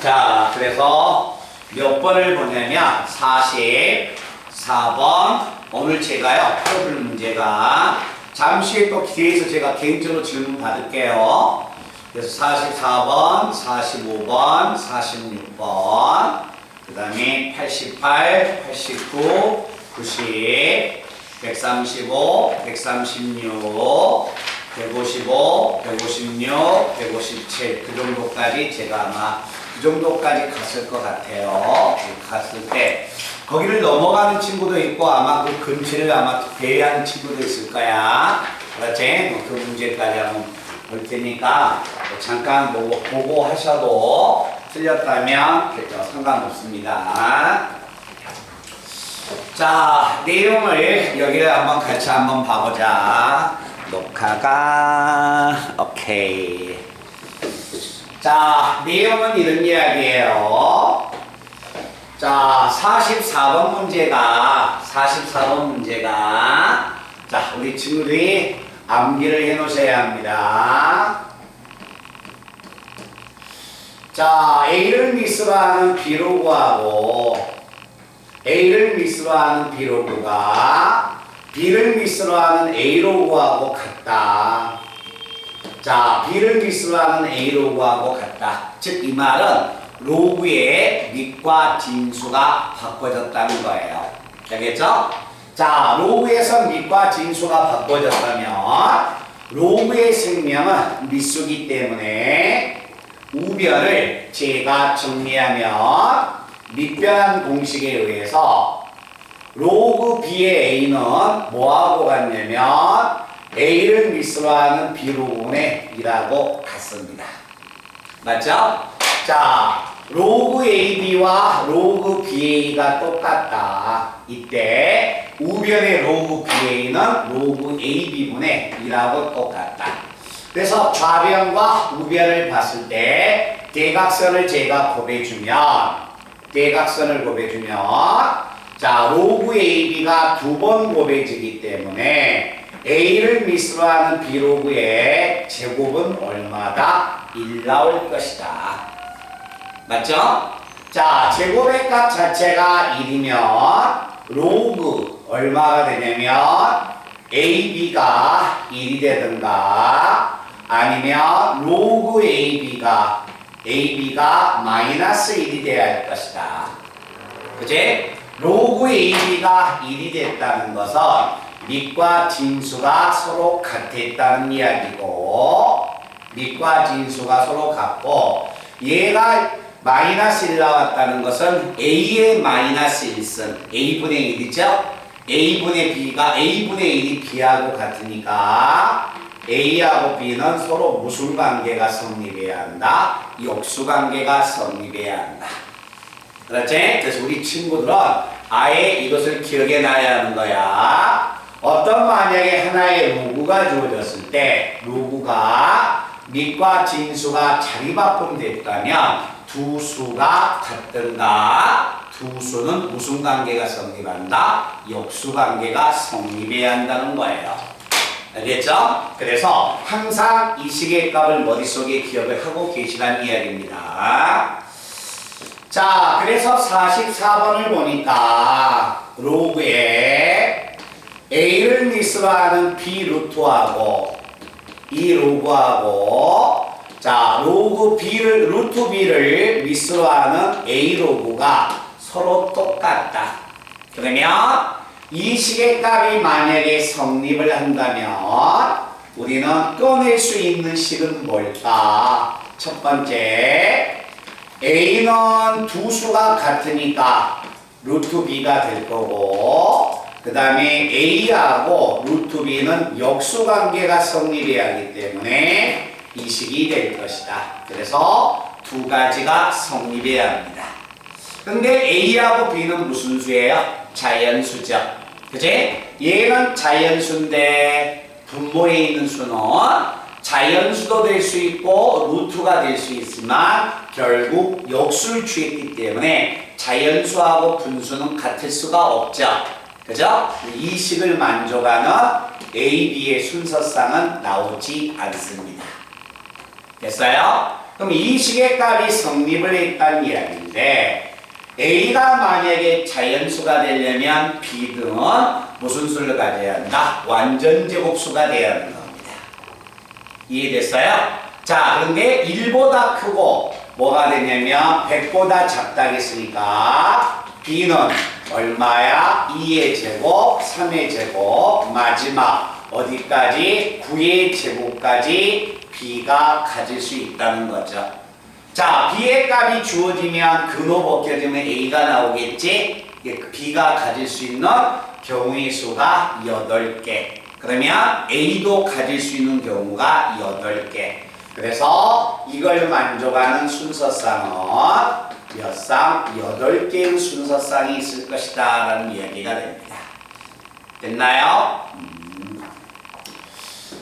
자, 그래서 몇 번을 보냐면 44번. 오늘 제가요 풀어볼 문제가 잠시 또 뒤에서 제가 개인적으로 질문 받을게요. 그래서 44번, 45번, 46번, 그 다음에 88, 89, 90, 135, 136, 155, 156, 157, 그 정도까지 제가 아마 그 정도까지 갔을 것 같아요. 갔을 때 거기를 넘어가는 친구도 있고 아마 그 근처를 아마 배회하는 친구도 있을 거야. 그렇지? 그 문제까지 한번 볼 테니까 잠깐 보고 하셔도 틀렸다면 상관없습니다. 자, 내용을 여기를 한번 같이 한번 봐보자. 녹화가 오케이. 자, 내용은 이런 이야기예요. 자, 44번 문제가 자, 우리 친구들이 암기를 해 놓으셔야 합니다. 자, A를 미스로 하는 B로 구하고 A를 미스로 하는 B로 구가 B를 미스로 하는 A로 구하고 같다. 자, B를 미스로 하는 A로 구하고 같다. 즉, 이 말은 로그의 밑과 진수가 바꿔졌다는 거예요. 알겠죠? 자, 로그에서 밑과 진수가 바꿔졌다면 로그의 생명은 미수기 때문에 우변을 제가 정리하면 밑변환 공식에 의해서 로그 B의 A는 뭐하고 같냐면 A를 미스로 하는 B로그분의 2라고 같습니다. 맞죠? 자, 로그 AB와 로그 BA가 똑같다. 이때 우변의 로그 BA는 로그 AB분의 2라고 똑같다. 그래서 좌변과 우변을 봤을 때 대각선을 제가 곱해주면 자, 로그 AB가 두 번 곱해지기 때문에 A를 미스로 하는 B로그의 제곱은 얼마다? 1 나올 것이다. 맞죠? 자, 제곱의 값 자체가 1이면 로그 얼마가 되냐면 AB가 1이 되든가 아니면 로그 AB가 마이너스 1이 돼야 할 것이다. 그치? 로그 AB가 1이 됐다는 것은 밑과 진수가 서로 같았다는 이야기고 밑과 진수가 서로 같고 얘가 마이너스 1 나왔다는 것은 A의 마이너스 1승 A분의 1이죠? A분의 B가 A분의 1이 B하고 같으니까 A하고 B는 서로 무슨 관계가 성립해야 한다? 역수관계가 성립해야 한다. 그렇지? 그래서 우리 친구들은 아예 이것을 기억해 놔야 하는 거야. 어떤 만약에 하나의 로그가 주어졌을 때 로그가 밑과 진수가 자리바꿈됐다면 두 수가 같든가 두 수는 무슨 관계가 성립한다? 역수관계가 성립해야 한다는 거예요. 알겠죠? 그래서 항상 이 식의 값을 머릿속에 기억을 하고 계시라는 이야기입니다. 자, 그래서 44번을 보니까 로그에 A를 미스로 하는 B 루트하고 이 로그하고 자, 로그 B를 루트 B를 미스로 하는 A 로그가 서로 똑같다. 그러면 이 식의 값이 만약에 성립을 한다면 우리는 꺼낼 수 있는 식은 뭘까? 첫 번째, A는 두 수가 같으니까 루트 B가 될 거고 그 다음에 A하고 루트 B는 역수관계가 성립해야 하기 때문에 이 식이 될 것이다. 그래서 두 가지가 성립해야 합니다. 근데 A하고 B는 무슨 수예요? 자연수죠. 그치? 얘는 자연수인데 분모에 있는 수는 자연수도 될 수 있고 루트가 될 수 있지만 결국 역수를 취했기 때문에 자연수하고 분수는 같을 수가 없죠. 그죠? 이 식을 만족하는 A, B의 순서상은 나오지 않습니다. 됐어요? 그럼 이 식의 값이 성립을 했다는 이야기인데 A가 만약에 자연수가 되려면 B는 무슨 수를 가져야 한다? 완전제곱수가 되어야 하는 겁니다. 이해됐어요? 자, 그런데 1보다 크고 뭐가 되냐면 100보다 작다 했으니까 B는 얼마야? 2의 제곱, 3의 제곱, 마지막 어디까지? 9의 제곱까지 B가 가질 수 있다는 거죠. 자, B의 값이 주어지면 근호 벗겨지면 A가 나오겠지? B가 가질 수 있는 경우의 수가 8개. 그러면 A도 가질 수 있는 경우가 8개. 그래서 이걸 만족하는 순서쌍은 몇 쌍? 8개의 순서쌍이 있을 것이다 라는 이야기가 됩니다. 됐나요?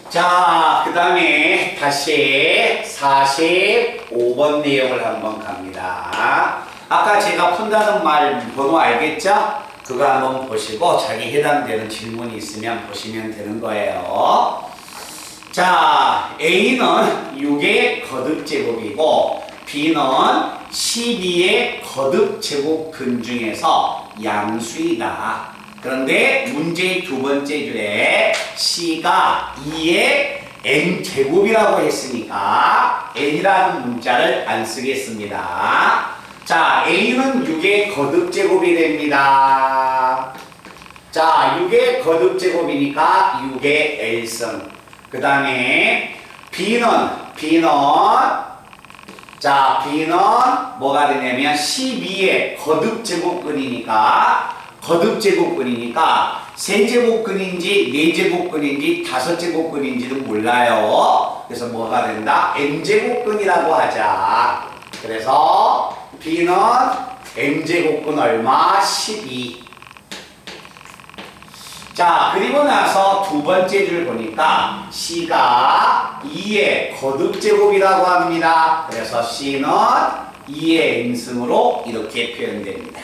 자, 그 다음에 다시 45번 내용을 한번 갑니다. 아까 제가 푼다는 말 번호 알겠죠? 그거 한번 보시고 자기 해당되는 질문이 있으면 보시면 되는 거예요. 자, A는 6의 거듭제곱이고 B는 12의 거듭제곱근 중에서 양수이다. 그런데 문제의 두 번째 줄에 C가 2의 n제곱이라고 했으니까 n이라는 문자를 안 쓰겠습니다. 자, A는 6의 거듭제곱이 됩니다. 자, 6의 거듭제곱이니까 6의 L승. 그 다음에 B는 뭐가 되냐면 12의 거듭제곱근이니까 세제곱근인지 네제곱근인지 다섯제곱근인지는 몰라요. 그래서 뭐가 된다? n제곱근이라고 하자. 그래서 B는 n제곱근 얼마? 12. 자, 그리고 나서 두 번째 줄 보니까 C가 2의 거듭제곱이라고 합니다. 그래서 C는 2의 n승으로 이렇게 표현됩니다.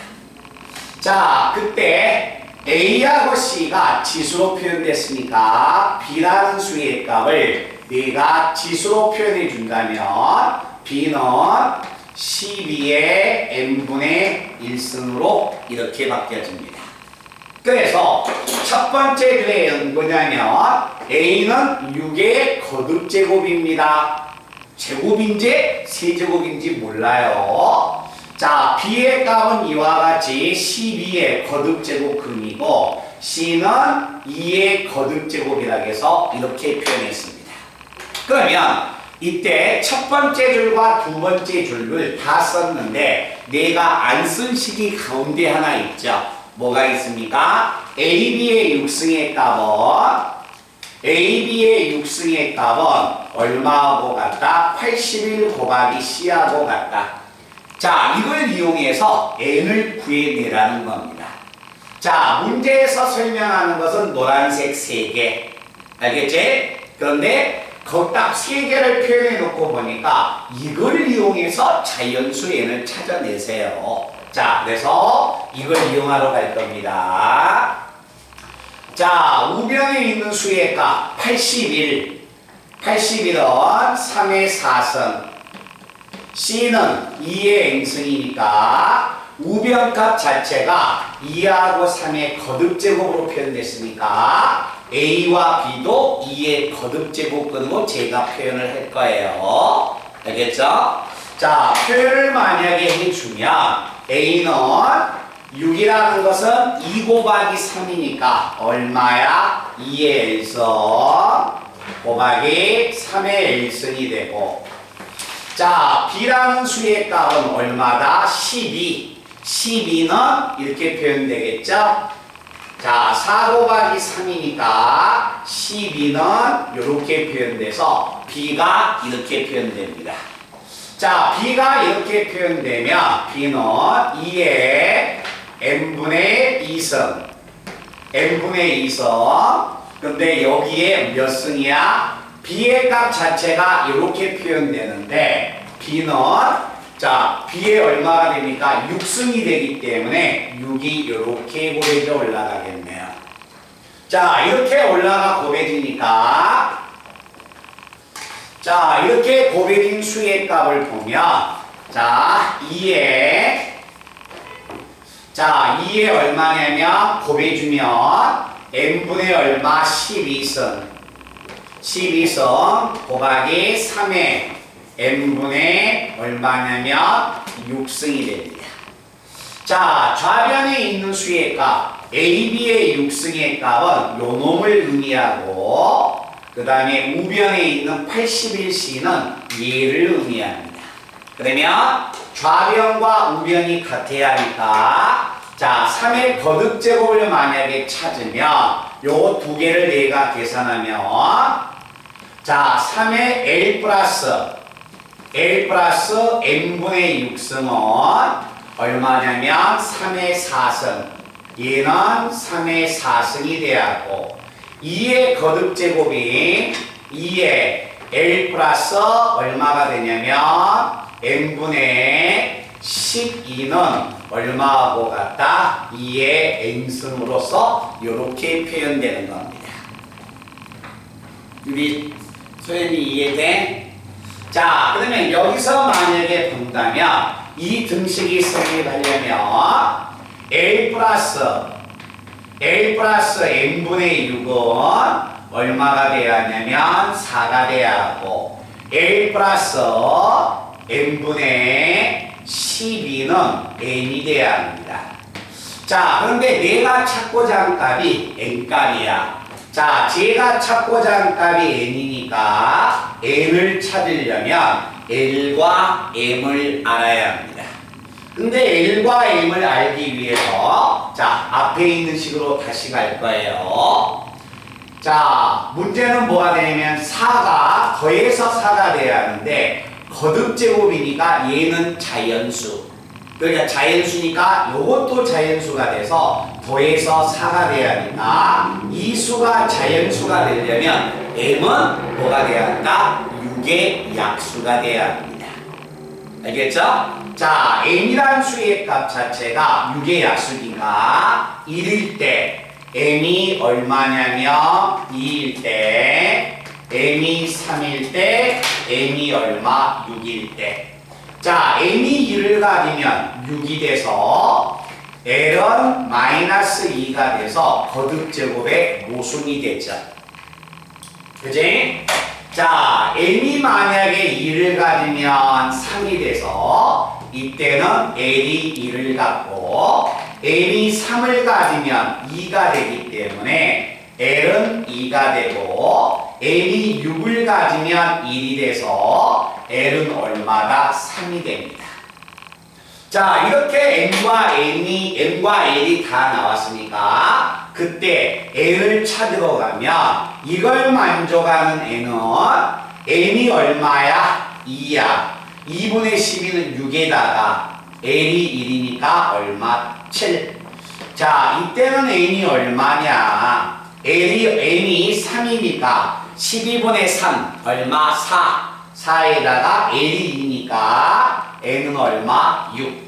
자, 그때 A하고 C가 지수로 표현됐으니까 B라는 수의 값을 내가 지수로 표현해 준다면 B는 12의 n분의 1승으로 이렇게 바뀌어집니다. 그래서 첫 번째 줄에는 뭐냐면 A는 6의 거듭제곱입니다. 제곱인지 세제곱인지 몰라요. 자, B의 값은 이와 같이 12의 거듭제곱근이고 C는 2의 거듭제곱이라고 해서 이렇게 표현했습니다. 그러면 이때 첫 번째 줄과 두 번째 줄을 다 썼는데 내가 안 쓴 식이 가운데 하나 있죠. 뭐가 있습니까? AB의 6승의 값은 얼마하고 같다? 81 곱하기 C하고 같다. 자, 이걸 이용해서 n을 구해내라는 겁니다. 자, 문제에서 설명하는 것은 노란색 3개. 알겠지? 그런데 그 딱 3개를 표현해 놓고 보니까 이걸 이용해서 자연수 n을 찾아내세요. 자, 그래서 이걸 이용하러 갈 겁니다. 자, 우변에 있는 수의 값 81. 81은 3의 4승. C는 2의 n승이니까 우변값 자체가 2하고 3의 거듭제곱으로 표현됐으니까 A와 B도 2의 거듭제곱근으로 제가 표현을 할 거예요. 알겠죠? 자, 표현을 만약에 해주면 A는 6이라는 것은 2 곱하기 3이니까 얼마야? 2의 L승 곱하기 3의 L승이 되고, 자, B라는 수의 값은 얼마다? 12. 12는 이렇게 표현되겠죠? 자, 4 곱하기 3이니까 12는 이렇게 표현돼서 B가 이렇게 표현됩니다. 자, B가 이렇게 표현되면 B는 2의 n분의 2승. n분의 2승. 근데 여기에 몇 승이야? B의 값 자체가 이렇게 표현되는데 B는 자, B의 얼마가 됩니까? 6승이 되기 때문에 6이 이렇게 곱해져 올라가겠네요. 자, 이렇게 올라가 곱해지니까 자, 이렇게 곱해진 수의 값을 보면 자, 2에 얼마냐면 곱해주면 n분의 얼마 12승 곱하기 3의 n분의 얼마냐면 6승이 됩니다. 자, 좌변에 있는 수의 값 a, b의 6승의 값은 요 놈을 의미하고 그 다음에 우변에 있는 81c는 얘를 의미합니다. 그러면 좌변과 우변이 같아야 하니까 자, 3의 거듭제곱을 만약에 찾으면 요 두 개를 내가 계산하면 자, 3의 L 플러스 n분의 6승은 얼마냐면 3의 4승 얘는 3의 4승이 되었고 2의 거듭제곱이 2의 L 플러스 얼마가 되냐면 n분의 12는 얼마하고 같다? 2의 n승으로서 이렇게 표현되는 겁니다. 우리 소연이 이해돼? 자, 그러면 여기서 만약에 본다면 이 등식이 성립하려면 L 플러스 n분의 6은 얼마가 돼야 하냐면 4가 돼야 하고 L 플러스 n분의 12는 n이 돼야 합니다. 자, 그런데 내가 찾고자 한 값이 n값이야. 자, 제가 찾고자 한 값이 n이니까 n을 찾으려면 l과 m을 알아야 합니다. 근데 l과 m을 알기 위해서 자, 앞에 있는 식으로 다시 갈 거예요. 자, 문제는 뭐가 되냐면 4가 더해서 4가 돼야 하는데 거듭제곱이니까 얘는 자연수. 그러니까 자연수니까 요것도 자연수가 돼서 더해서 4가 돼야 하니까 이 수가 자연수가 되려면 m은 뭐가 돼야 한다? 6의 약수가 돼야 합니다. 알겠죠? 자, m이란 수의 값 자체가 6의 약수니까 1일 때 m이 얼마냐면 2일 때 m이 3일 때 m이 얼마? 6일 때. 자, m이 1을 가지면 6이 돼서 l은 마이너스 2가 돼서 거듭제곱의 모순이 됐죠. 그지? 자, m이 만약에 2를 가지면 3이 돼서 이때는 l이 1을 갖고 m이 3을 가지면 2가 되기 때문에 l은 2가 되고 m이 6을 가지면 1이 돼서 l은 얼마다? 3이 됩니다. 자, 이렇게 m과 l이 다 나왔으니까 그때 n을 찾으러 가면 이걸 만족하는 n은 n이 얼마야? 2야. 2분의 12는 6에다가 l이 1이니까 얼마? 7. 자, 이때는 n이 얼마냐? n이 3이니까 12분의 3 얼마? 4. 4에다가 l이 2니까 n은 얼마? 6.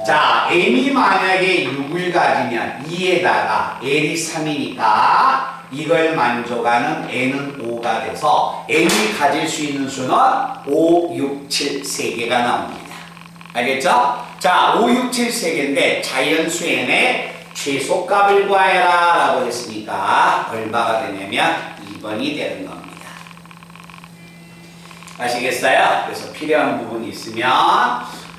자, m이 만약에 6을 가지면 2에다가 l이 3이니까 이걸 만족하는 n은 5가 돼서 n이 가질 수 있는 수는 5, 6, 7, 3개가 나옵니다. 알겠죠? 자, 5, 6, 7, 3개인데 자연수 n의 최소값을 구하여라 라고 했으니까 얼마가 되냐면 2번이 되는 겁니다. 아시겠어요? 그래서 필요한 부분이 있으면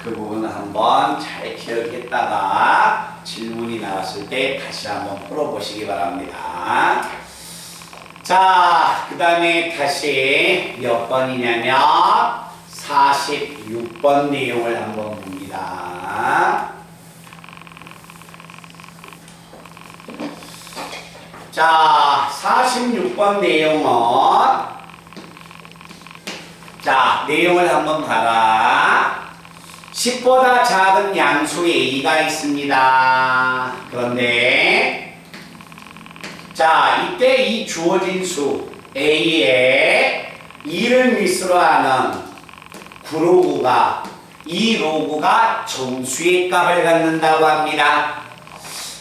그 부분을 한번 잘 기억했다가 질문이 나왔을 때 다시 한번 풀어보시기 바랍니다. 자, 그 다음에 다시 몇 번이냐면 46번 내용을 한번 봅니다. 자, 46번 내용은 자, 내용을 한번 봐라. 10보다 작은 양수 A가 있습니다. 그런데 자, 이때 이 주어진 수 A에 2를 밑으로 하는 구로구가 이 로구가 정수의 값을 갖는다고 합니다.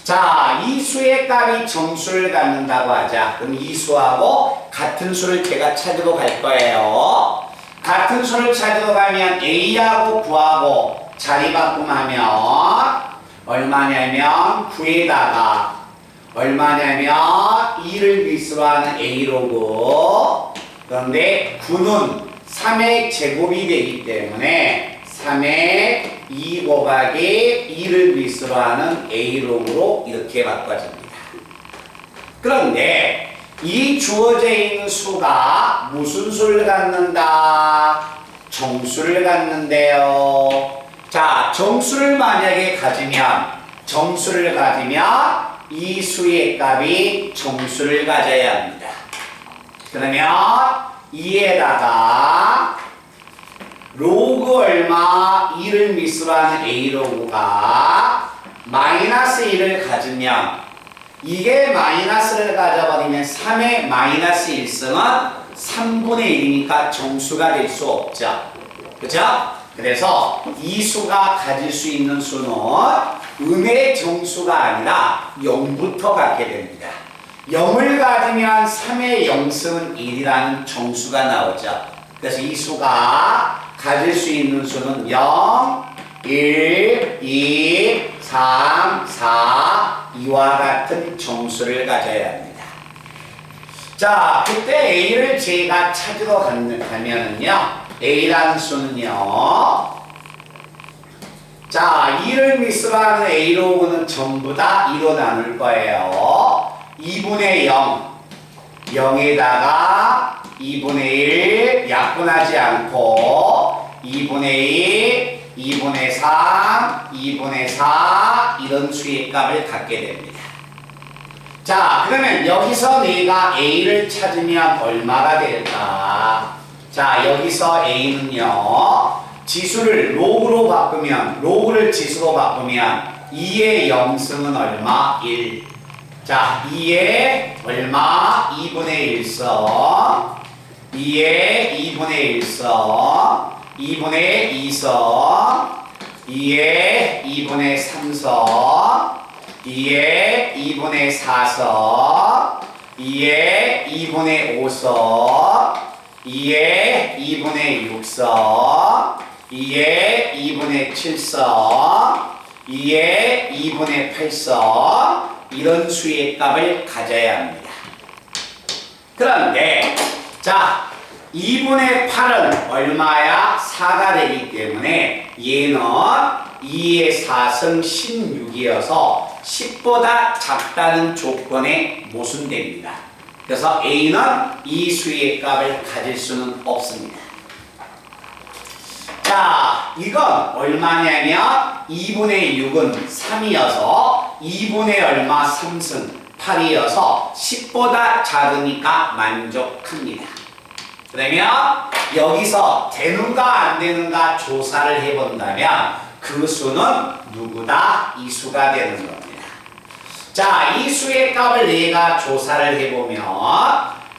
자, 이 수의 값이 정수를 갖는다고 하자. 그럼 이 수하고 같은 수를 제가 찾으러 갈 거예요. 같은 수를 찾으러 가면 A하고 9하고 자리 바꿈하면 얼마냐면 9에다가 얼마냐면 2를 밑으로 하는 A로고, 그런데 9는 3의 제곱이 되기 때문에 3의 2 곱하기 2를 밑으로 하는 A로그로 이렇게 바꿔집니다. 그런데 이 주어져 있는 수가 무슨 수를 갖는다? 정수를 갖는데요. 자, 정수를 만약에 가지면 이 수의 값이 정수를 가져야 합니다. 그러면 2에다가 로그 얼마 2를 밑으로 하는 A로그가 마이너스 1을 가지면, 이게 마이너스를 가져버리면 3의 마이너스 1승은 3분의 1이니까 정수가 될 수 없죠. 그죠? 그래서 이 수가 가질 수 있는 수는 음의 정수가 아니라 0부터 갖게 됩니다. 0을 가지면 3의 0승은 1이라는 정수가 나오죠. 그래서 이 수가 가질 수 있는 수는 0, 1, 2, 3, 4, 이와 같은 정수를 가져야 합니다. 자, 그때 A를 제가 찾으러 가면은요, A라는 수는요, 자, 2를 밑으로 하는 A로그는 전부 다 2로 나눌 거예요. 2분의 0, 0에다가 2분의 1 약분하지 않고 2분의 2, 2분의 3, 2분의 4 이런 수의 값을 갖게 됩니다. 자, 그러면 여기서 내가 A를 찾으면 얼마가 될까? 자, 여기서 A는요, 지수를 로그로 바꾸면, 로그를 지수로 바꾸면 2의 0승은 얼마? 1. 자, 2의 얼마? 2분의 1성, 2의 2분의 1성, 2분의 2성, 2의 2분의 3성, 2의 2분의 4성, 2의 2분의 5성, 2의 2분의 6성, 2의 2분의 7성, 2의 2분의 8성, 이런 수의 값을 가져야 합니다. 그런데 자, 2분의 8은 얼마야? 4가 되기 때문에 얘는 2의 4승 16이어서 10보다 작다는 조건에 모순됩니다. 그래서 A는 이 수의 값을 가질 수는 없습니다. 자, 이건 얼마냐면 2분의 6은 3이어서 2분의 얼마 3승 8이어서 10보다 작으니까 만족합니다. 그러면 여기서 되는가 안 되는가 조사를 해본다면 그 수는 누구다? 이 수가 되는 겁니다. 자, 이 수의 값을 내가 조사를 해보면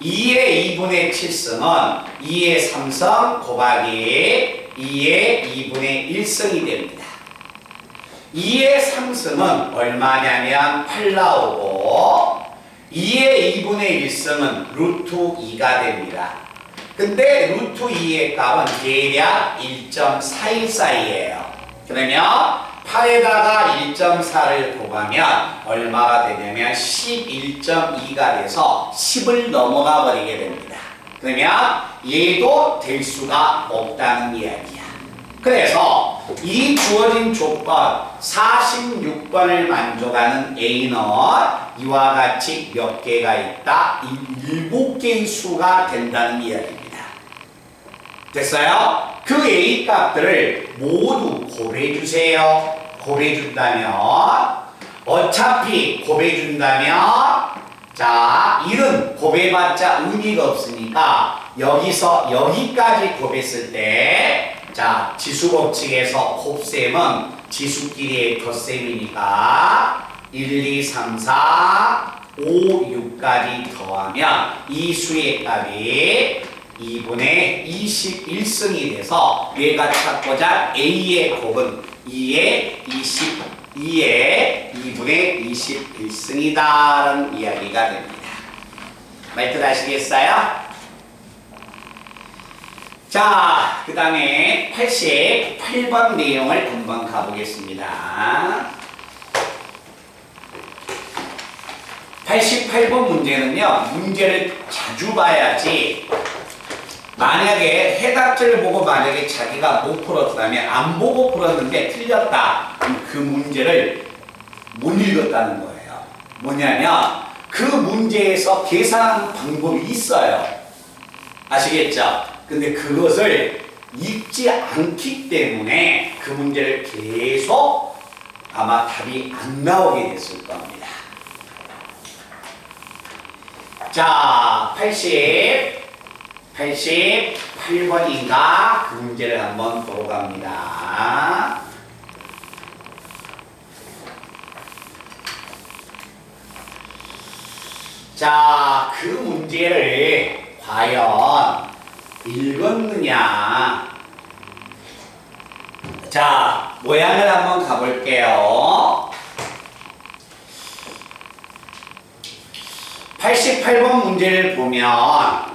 2의 2분의 7승은 2의 3승 곱하기 2의 2분의 1승이 됩니다. 2의 3승은 얼마냐면 8 나오고 2의 2분의 1승은 루트 2가 됩니다. 근데 루트 2의 값은 대략 1.414이에요. 그러면 8에다가 1.4를 곱하면 얼마가 되냐면 11.2가 돼서 10을 넘어가 버리게 됩니다. 그러면 얘도 될 수가 없다는 이야기야. 그래서 이 주어진 조건 46번을 만족하는 A는 이와 같이 몇 개가 있다? 7개의 수가 된다는 이야기입니다. 됐어요? 그 A 값들을 모두 곱해주세요. 곱해준다면 어차피 곱해준다면 자, 1은 곱해봤자 의미가 없으니까 여기서 여기까지 곱했을 때 자, 지수법칙에서 곱셈은 지수끼리의 덧셈이니까 1, 2, 3, 4, 5, 6까지 더하면 이 수의 값이 2분의 21승이 돼서 얘가 찾고자 A의 곱은 2의 2분의 21승이다라는 이야기가 됩니다. 말뜻 아시겠어요? 자, 그 다음에 88번 내용을 한번 가보겠습니다. 88번 문제는요, 문제를 자주 봐야지, 만약에 해답지를 보고 만약에 자기가 못 풀었다면, 안 보고 풀었는데 틀렸다, 그럼 그 문제를 못 읽었다는 거예요. 뭐냐면, 그 문제에서 계산하는 방법이 있어요. 아시겠죠? 근데 그것을 읽지 않기 때문에 그 문제를 계속 아마 답이 안 나오게 됐을 겁니다. 자, 88번인가? 그 문제를 한번 보러 갑니다. 자, 그 문제를 과연 읽었느냐? 자, 모양을 한번 가볼게요. 88번 문제를 보면,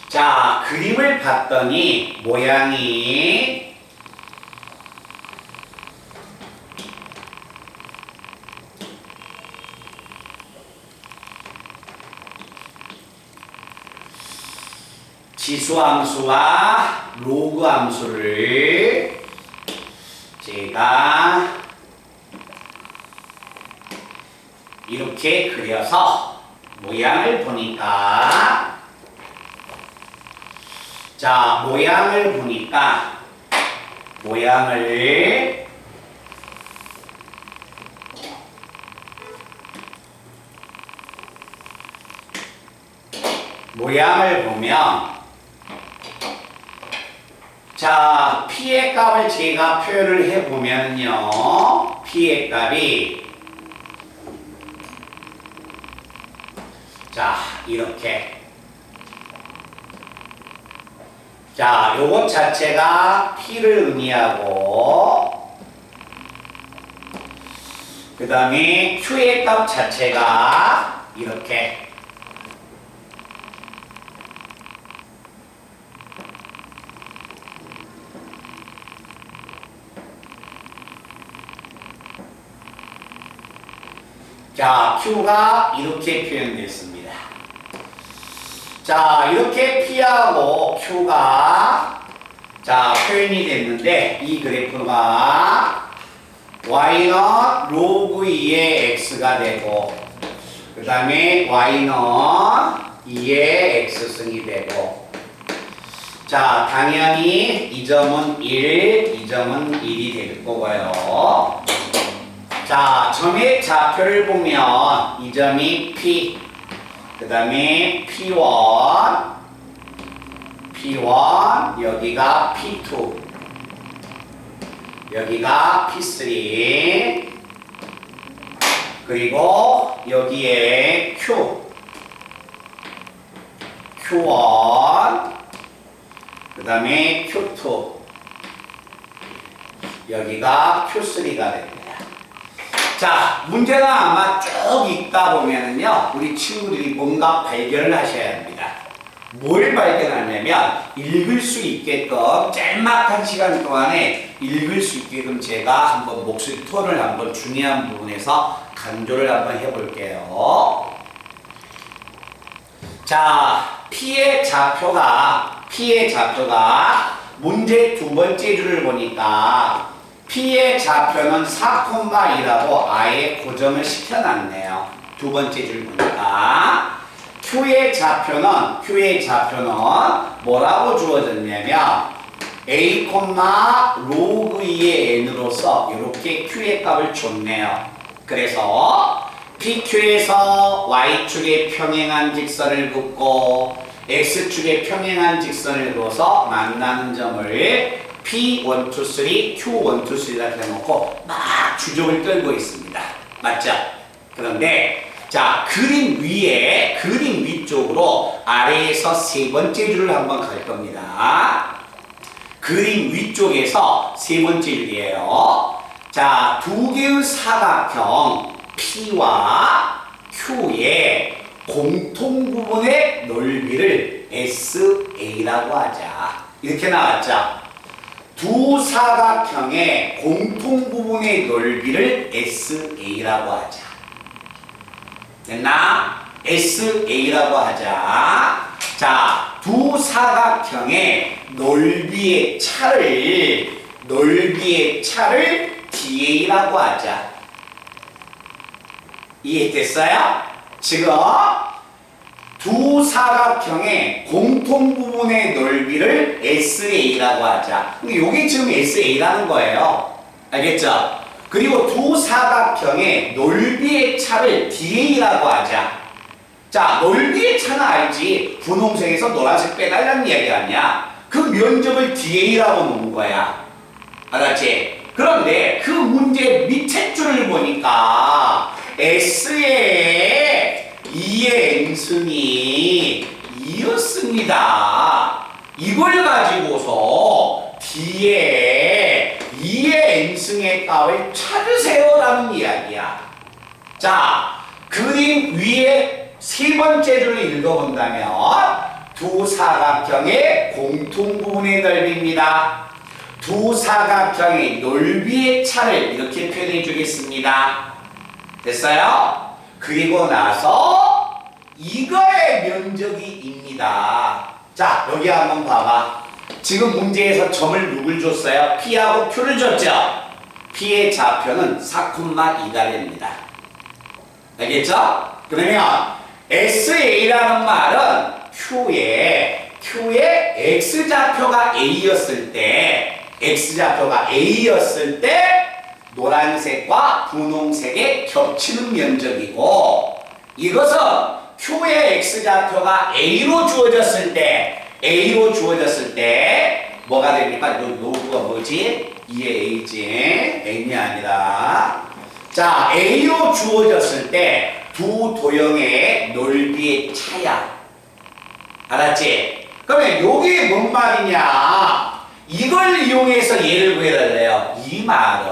자, 그림을 봤더니 모양이 지수함수와 로그 함수를 제가 이렇게 그려서 모양을 보니까, 자, 모양을 보면, 자, p의 값을 제가 표현을 해보면요, p의 값이, 자, 이렇게. 자, 요것 자체가 p를 의미하고, 그 다음에 q의 값 자체가 이렇게. 자, q가 이렇게 표현됐습니다. 자, 이렇게 p하고 q가 자, 표현이 됐는데, 이 그래프가 y는 로그 2의 x가 되고, 그 다음에 y는 2의 x승이 되고, 자, 당연히 이 점은 1, 이 점은 1이 될 거고요. 자, 점의 좌표를 보면 이 점이 P, 그 다음에 P1, 여기가 P2, 여기가 P3, 그리고 여기에 Q1, 그 다음에 Q2, 여기가 Q3가 됩니다. 자, 문제가 아마 쭉 읽다 보면은요, 우리 친구들이 뭔가 발견을 하셔야 합니다. 뭘 발견하냐면, 읽을 수 있게끔, 짤막한 시간 동안에 읽을 수 있게끔 제가 한번 목소리 톤을 한번 중요한 부분에서 강조를 한번 해볼게요. 자, P의 좌표가 문제 두 번째 줄을 보니까 P의 좌표는 4,2라고 아예 고정을 시켜놨네요. 두 번째 줄 보니까 Q의 좌표는 뭐라고 주어졌냐면 A, 로그 2의 n으로서 이렇게 Q의 값을 줬네요. 그래서 PQ에서 Y축에 평행한 직선을 긋고 X축에 평행한 직선을 그어서 만나는 점을 P1, 2, 3, Q1, 2, 3 이렇게 해놓고 막 주종을 떨고 있습니다. 맞죠? 그런데 자, 그림 위쪽으로 아래에서 세 번째 줄을 한번 갈 겁니다. 그림 위쪽에서 세 번째 줄이에요. 자, 두 개의 사각형 P와 Q의 공통 부분의 넓이를 SA라고 하자. 이렇게 나왔죠. 두 사각형의 공통 부분의 넓이를 SA라고 하자. 됐나? SA라고 하자. 자, 두 사각형의 넓이의 차를 DA라고 하자. 이해됐어요? 지금 두 사각형의 공통 부분의 넓이를 SA라고 하자. 근데 이게 지금 SA라는 거예요. 알겠죠? 그리고 두 사각형의 넓이의 차를 DA라고 하자. 자, 넓이의 차는 알지. 분홍색에서 노란색 빼달라는 이야기 아니야. 그 면적을 DA라고 놓은 거야. 알았지? 그런데 그 문제 밑에 줄을 보니까 S의 2의 n승이 2였습니다. 이걸 가지고서 D의 2의 n승의 값을 찾으세요라는 이야기야. 자, 그림 위에 세 번째 줄을 읽어본다면 두 사각형의 공통 부분의 넓이입니다. 두 사각형의 넓이의 차를 이렇게 표현해 주겠습니다. 됐어요? 그리고 나서 이거의 면적이입니다. 자, 여기 한번 봐봐. 지금 문제에서 점을 누굴 줬어요? P하고 Q를 줬죠? P의 좌표는 4,2가 됩니다. 알겠죠? 그러면 SA라는 말은 Q의 X좌표가 A였을 때 노란색과 분홍색의 겹치는 면적이고, 이것은 Q의 X좌표가 A로 주어졌을 때 뭐가 됩니까? 노브가 뭐지? 2의 A지? N이 아니라. 자, A로 주어졌을 때 두 도형의 넓이의 차야. 알았지? 그러면 요게 뭔 말이냐? 이걸 이용해서 얘를 구해달래요. 이 말은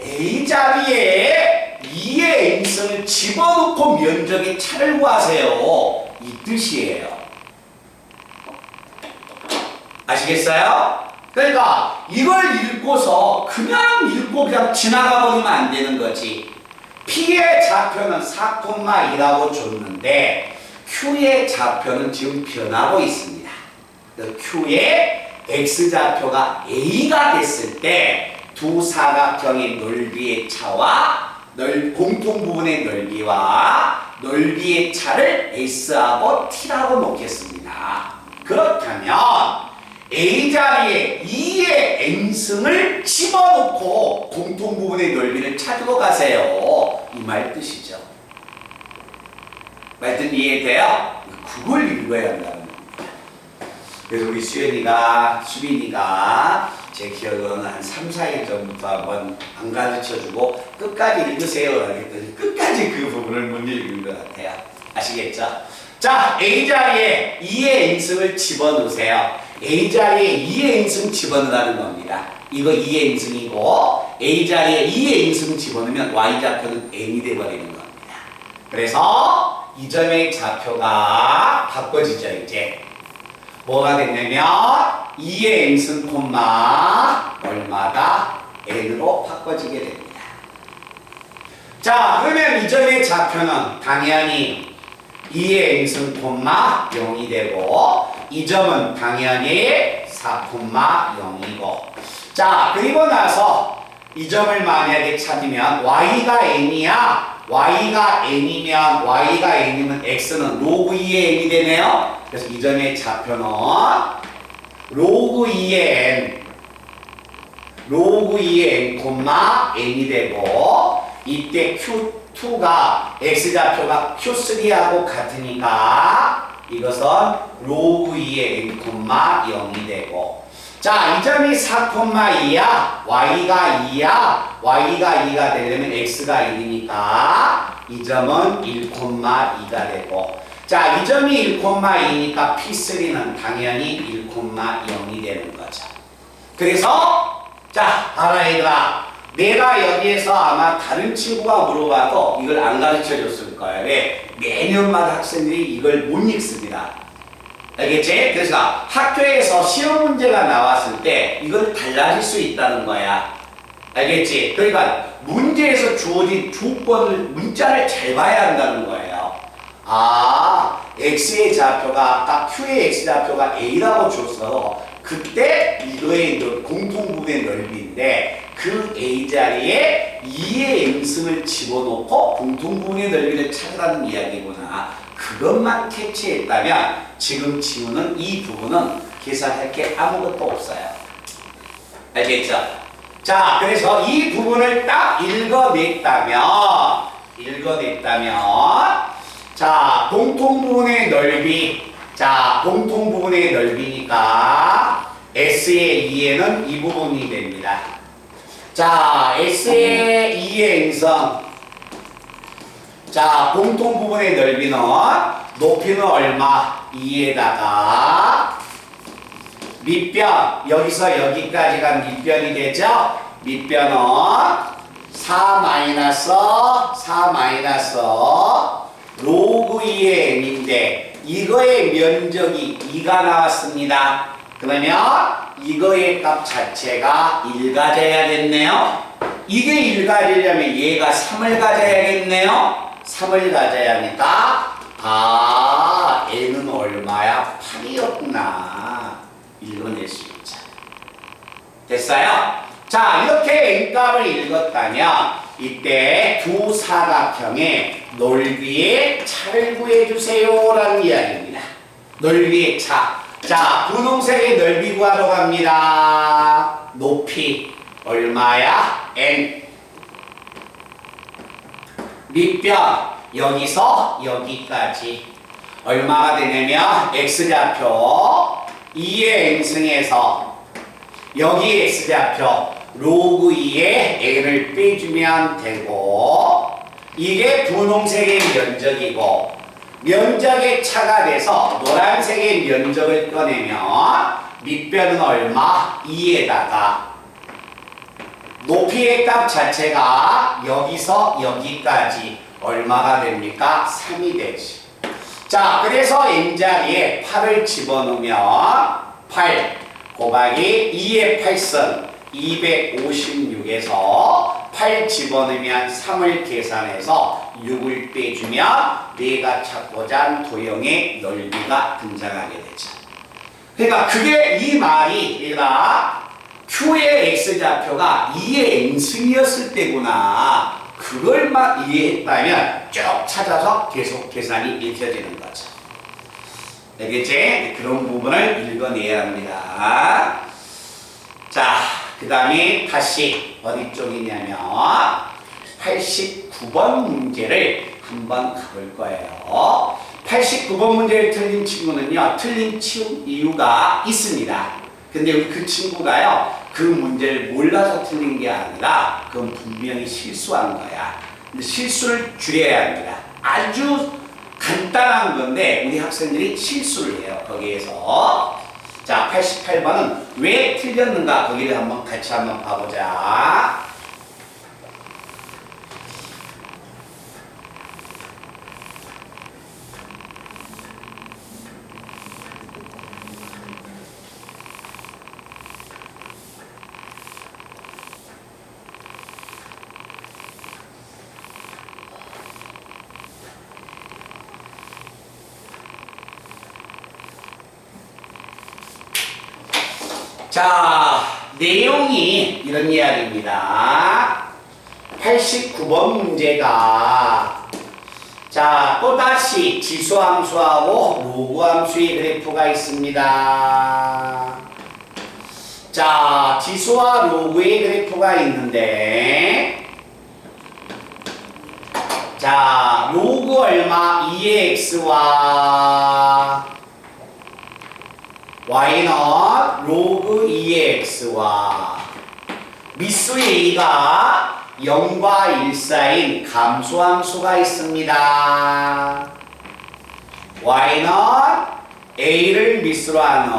A 자리에 2의 n승을 집어넣고 면적의 차를 구하세요. 이 뜻이에요. 아시겠어요? 그러니까 이걸 읽고서 그냥 지나가 버리면 안 되는 거지. P의 좌표는 4,2라고 줬는데 Q의 좌표는 지금 변하고 있습니다. Q의 X좌표가 A가 됐을 때 두 사각형의 넓이의 차와 공통 부분의 넓이와 넓이의 차를 S하고 T라고 놓겠습니다. 그렇다면 A 자리에 2의 n승을 집어넣고 공통 부분의 넓이를 찾으러 가세요. 이 말 뜻이죠. 말뜻 이해돼요? 그걸 읽어야 한다는 겁니다. 그래서 우리 수빈이가 제 기억으로는 한 3, 4일 전부터 한번 안 가르쳐주고 끝까지 읽으세요 했더니 끝까지 그 부분을 못 읽은 것 같아요. 아시겠죠? 자, A 자리에 2의 n승을 집어넣으세요. A 자리에 2의 n승 집어넣으라는 겁니다. 이거 2의 n승이고 A 자리에 2의 n승 집어넣으면 Y 좌표는 n이 돼버리는 겁니다. 그래서 이 점의 좌표가 바꿔지죠. 이제 뭐가 됐냐면 2의 n승 콤마 얼마다 n으로 바꿔지게 됩니다. 자, 그러면 이 점의 좌표는 당연히 2의 n승 콤마 0이 되고 이 점은 당연히 4,0이고, 자, 그리고 나서 이 점을 만약에 찾으면 y가 n이야. y가 n이면 x는 로그 2의 n이 되네요. 그래서 이 점의 좌표는 로그 2의 n, n이 되고, 이때 Q2가 x좌표가 Q3하고 같으니까 이것은 로그 2의 n, 0이 되고, 자, 이 점이 4,2야. y가 2야. y가 2가 되려면 x가 1이니까 이 점은 1,2가 되고, 자, 이 점이 1,2니까 P3는 당연히 1,0이 되는 거죠. 그래서 자, 봐라 얘들아. 내가 여기에서 아마 다른 친구가 물어봐도 이걸 안 가르쳐 줬을 거예요. 왜? 매년마다 학생들이 이걸 못 읽습니다. 알겠지? 그래서 학교에서 시험 문제가 나왔을 때 이건 달라질 수 있다는 거야. 알겠지? 그러니까 문제에서 주어진 조건을, 문자를 잘 봐야 한다는 거예요. 아, x의 좌표가 아까 q의 x 좌표가 a라고 줘서 그때 이거의 공통분의 넓이인데 그 a 자리에 2의 m승을 집어넣고 공통분의 넓이를 찾으라는 이야기구나. 그것만 캐치했다면 지금 지우는 이 부분은 계산할 게 아무것도 없어요. 알겠죠? 자, 그래서 이 부분을 딱 읽어냈다면 자, 공통부분의 넓이, 자, 공통부분의 넓이니까 S의 2에는 이 부분이 됩니다. 자, S의 2의 행성, 자, 공통부분의 넓이는 높이는 얼마? 2에다가 밑변, 여기서 여기까지가 밑변이 되죠? 밑변은 4 로그 2의 m인데 이거의 면적이 2가 나왔습니다. 그러면 이거의 값 자체가 1 가져야겠네요. 이게 1 가지려면 얘가 3을 가져야겠네요. 3을 가져야 하니까 아, n은 얼마야? 8이었구나. 읽어낼 수 있죠. 됐어요? 자, 이렇게 n값을 읽었다면 이때 두 사각형의 넓이의 차를 구해주세요 라는 이야기입니다. 넓이의 차. 자, 분홍색의 넓이 구하러 갑니다. 높이 얼마야? n. 밑변 여기서 여기까지 얼마가 되냐면 x좌표 2의 n승에서 여기 x좌표 로그 2의 n을 빼주면 되고 이게 분홍색의 면적이고 면적의 차가 돼서 노란색의 면적을 꺼내면 밑변은 얼마? 2에다가 높이의 값 자체가 여기서 여기까지 얼마가 됩니까? 3이 되지. 자, 그래서 n자리에 8을 집어넣으면 8 곱하기 2의 8선 256에서 8 집어넣으면 3을 계산해서 6을 빼주면 내가 찾고자 한 도형의 넓이가 등장하게 되죠. 그러니까 그게 이 말이 얘가 Q의 X좌표가 2의 n승이었을 때구나. 그걸만 이해했다면 쭉 찾아서 계속 계산이 읽혀지는 거죠. 알겠지? 그런 부분을 읽어내야 합니다. 자, 그 다음에 다시 어디 쪽이냐면 89번 문제를 한번 가볼 거예요. 89번 문제를 틀린 친구는요, 틀린 이유가 있습니다. 근데 우리 그 친구가요, 그 문제를 몰라서 틀린 게 아니라 그건 분명히 실수한 거야. 근데 실수를 줄여야 합니다. 아주 간단한 건데 우리 학생들이 실수를 해요. 거기에서. 자, 88번은 왜 틀렸는가? 거기를 한번 같이 한번 봐보자. 자, 내용이 이런 이야기입니다. 89번 문제가 자, 또다시 지수함수하고 로그함수의 그래프가 있습니다. 자, 지수와 로그의 그래프가 있는데 자, 로그 얼마? 2의 x와 y는 로그 2의 x와 미수 a가 0과 1 사이인 감소함수가 있습니다. y는 a를 미수로 하는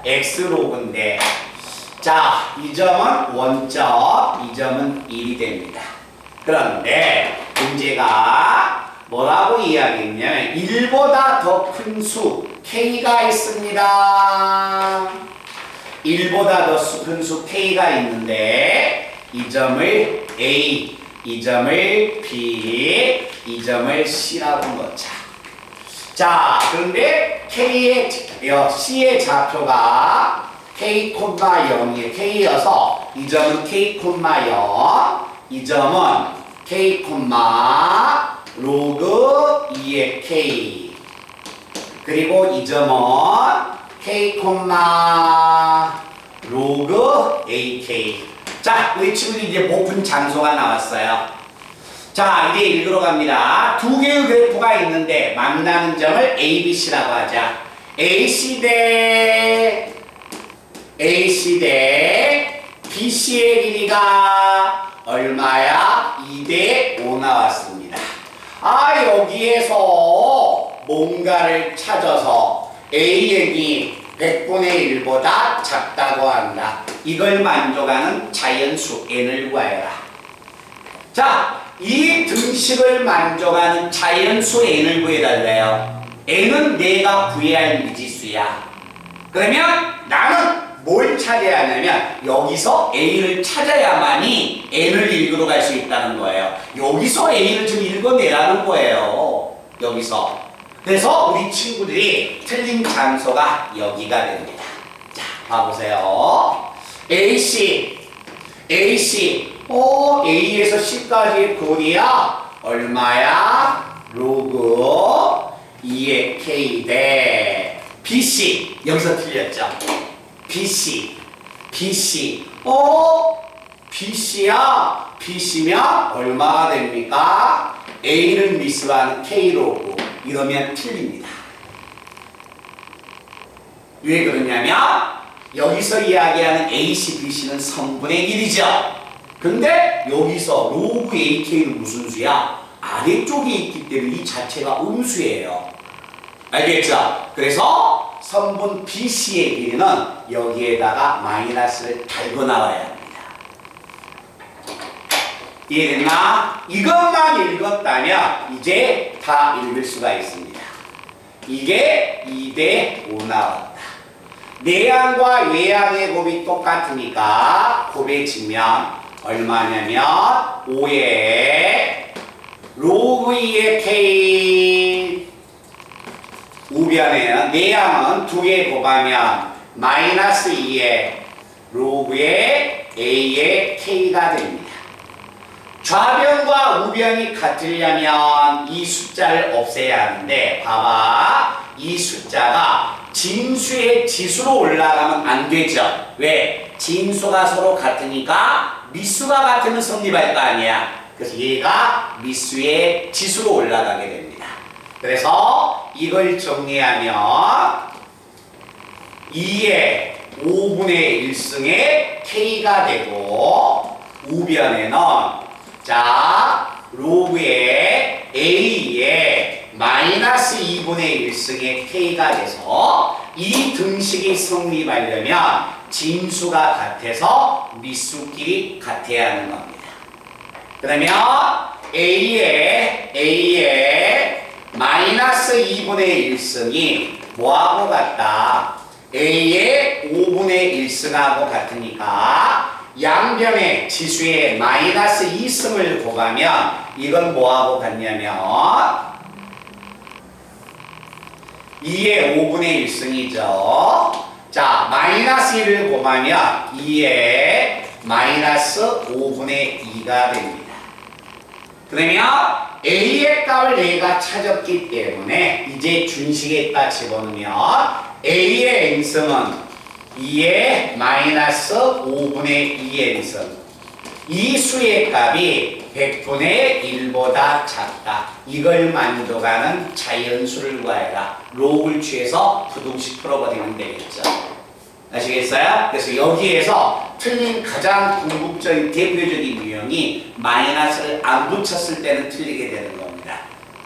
x 로그인데 자, 이 점은 원점, 이 점은 1이 됩니다. 그런데 문제가 뭐라고 이야기했냐면 1보다 더 큰 수 K가 있습니다. 1보다 더 큰 수 K가 있는데 이 점을 A, 이 점을 B, 이 점을 C라고 넣자. 자, 그런데 C의 좌표가 K, 0이 K여서 이 점은 K, 0, 이 점은 K, 로그 2의 K 그리고 이 점은 K, 로그 AK. 자, 우리 친구들이 이제 목분 장소가 나왔어요. 자, 이제 읽으러 갑니다. 두 개의 그래프가 있는데 만나는 점을 A, B, C라고 하자. AC 대 BC의 길이가 얼마야? 2대 5 나왔습니다. 아, 여기에서 뭔가를 찾아서 AN이 100분의 1보다 작다고 한다. 이걸 만족하는 자연수 N을 구하여라. 자, 이 등식을 만족하는 자연수 N을 구해달래요. N은 내가 구해야 할 미지수야. 그러면 나는 뭘 찾아야 하냐면 여기서 A를 찾아야만이 N을 읽으러 갈 수 있다는 거예요. 여기서 A를 좀 읽어내라는 거예요. 여기서. 그래서 우리 친구들이 틀린 장소가 여기가 됩니다. 자, 봐보세요. AC. A에서 C까지의 거리야 얼마야? 로그 2의 K 대 BC. 여기서 틀렸죠? BC. BC야? BC면 얼마가 됩니까? A를 미스하는 K로고 이러면 틀립니다. 왜 그러냐면 여기서 이야기하는 AC, BC는 성분의 길이죠. 근데 여기서 로그 AK는 무슨 수야? 아래쪽에 있기 때문에 이 자체가 음수예요. 알겠죠? 그래서 성분 BC의 길이는 여기에다가 마이너스를 달고 나와야 합니다. 이해됐나? 이것만 읽었다면 이제 다 읽을 수가 있습니다. 이게 2대 5 나왔다. 내항과 외항의 곱이 똑같으니까 곱의 직면 얼마냐면 5의 로그 2의 K. 우변에는 내항은 2개 곱하면 마이너스 2의 로그의 A의 K가 됩니다. 좌변과 우변이 같으려면 이 숫자를 없애야 하는데 봐봐. 이 숫자가 진수의 지수로 올라가면 안 되죠. 왜? 진수가 서로 같으니까 미수가 같으면 성립할 거 아니야. 그래서 얘가 미수의 지수로 올라가게 됩니다. 그래서 이걸 정리하면 2의 5분의 1승의 K가 되고 우변에는 자 로그의 A의 마이너스 2분의 1승의 K가 돼서 이 등식이 성립하려면 진수가 같아서 미수끼리 같아야 하는 겁니다. 그러면 A의 마이너스 2분의 1승이 뭐하고 같다? A의 5분의 1승하고 같으니까 양변의 지수의 마이너스 2승을 곱하면 이건 뭐하고 같냐면 2의 5분의 1승이죠. 자, 마이너스 1을 곱하면 2의 마이너스 5분의 2가 됩니다. 그러면 A의 값을 내가 찾았기 때문에 이제 준식에다 집어넣으면 A의 n승은 2의 마이너스 5분의 2의 n승. 이 수의 값이 100분의 1보다 작다. 이걸 만족하는 자연수를 구하여라. 로그를 취해서 부등식 풀어버리면 되겠죠. 아시겠어요? 그래서 여기에서 틀린 가장 궁극적인 대표적인 유형이 마이너스를 안 붙였을 때는 틀리게 되는 겁니다.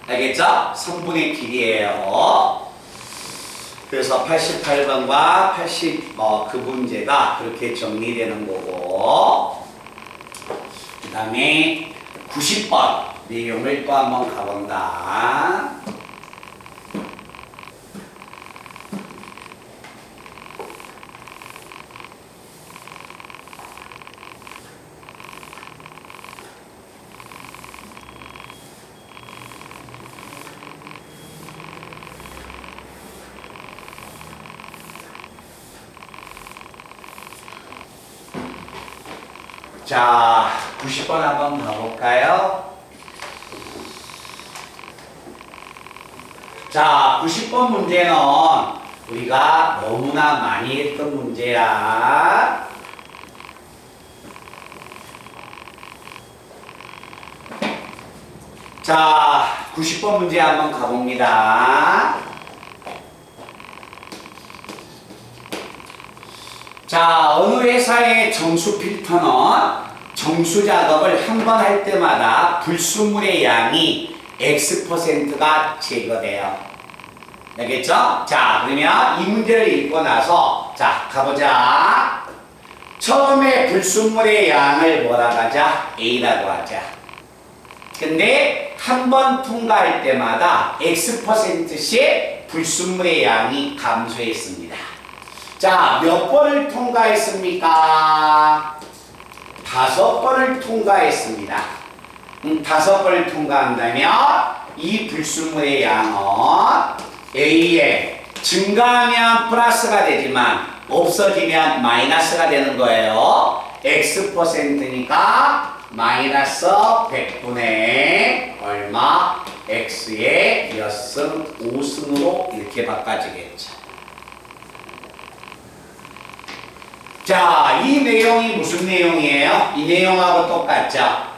알겠죠? 성분의 길이에요. 그래서 88번과 그 문제가 그렇게 정리되는 거고 그 다음에 90번 내용을 또 한번 가본다. 자, 90번 한번 가볼까요? 자, 90번 문제는 우리가 너무나 많이 했던 문제야. 자, 90번 문제 한번 가봅니다. 자, 어느 회사의 정수 필터는 정수 작업을 한 번 할 때마다 불순물의 양이 X%가 제거돼요. 알겠죠? 자, 그러면 이 문제를 읽고 나서 자, 가보자. 처음에 불순물의 양을 뭐라 하자? A라고 하자. 근데 한 번 통과할 때마다 X%씩 불순물의 양이 감소했습니다. 자, 몇 번을 통과했습니까? 5번을 통과했습니다. 5번을 통과한다면 이 불순물의 양은 A에 증가하면 플러스가 되지만 없어지면 마이너스가 되는 거예요. X%니까 마이너스 100분의 얼마? X의 몇 승? 5승으로 이렇게 바꿔지겠죠. 자, 이 내용이 무슨 내용이에요? 이 내용하고 똑같죠?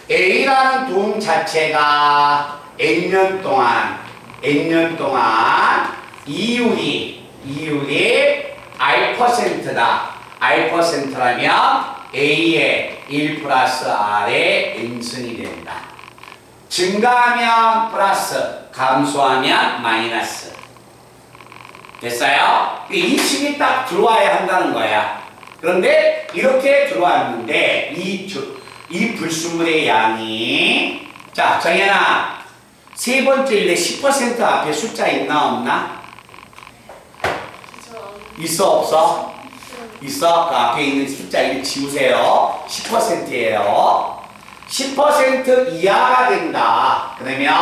A라는 돈 자체가 N년 동안 이율이 R%다. R%라면 A의 1 플러스 R의 N승이 된다. 증가하면 플러스, 감소하면 마이너스. 됐어요? 이 식이 딱 들어와야 한다는 거야. 그런데 이렇게 들어왔는데 이 불순물의 양이 자, 정연아, 세 번째인데 10% 앞에 숫자 있나 없나? 있어 없어? 있어? 그 앞에 있는 숫자 이거 지우세요. 10%예요. 10% 이하가 된다. 그러면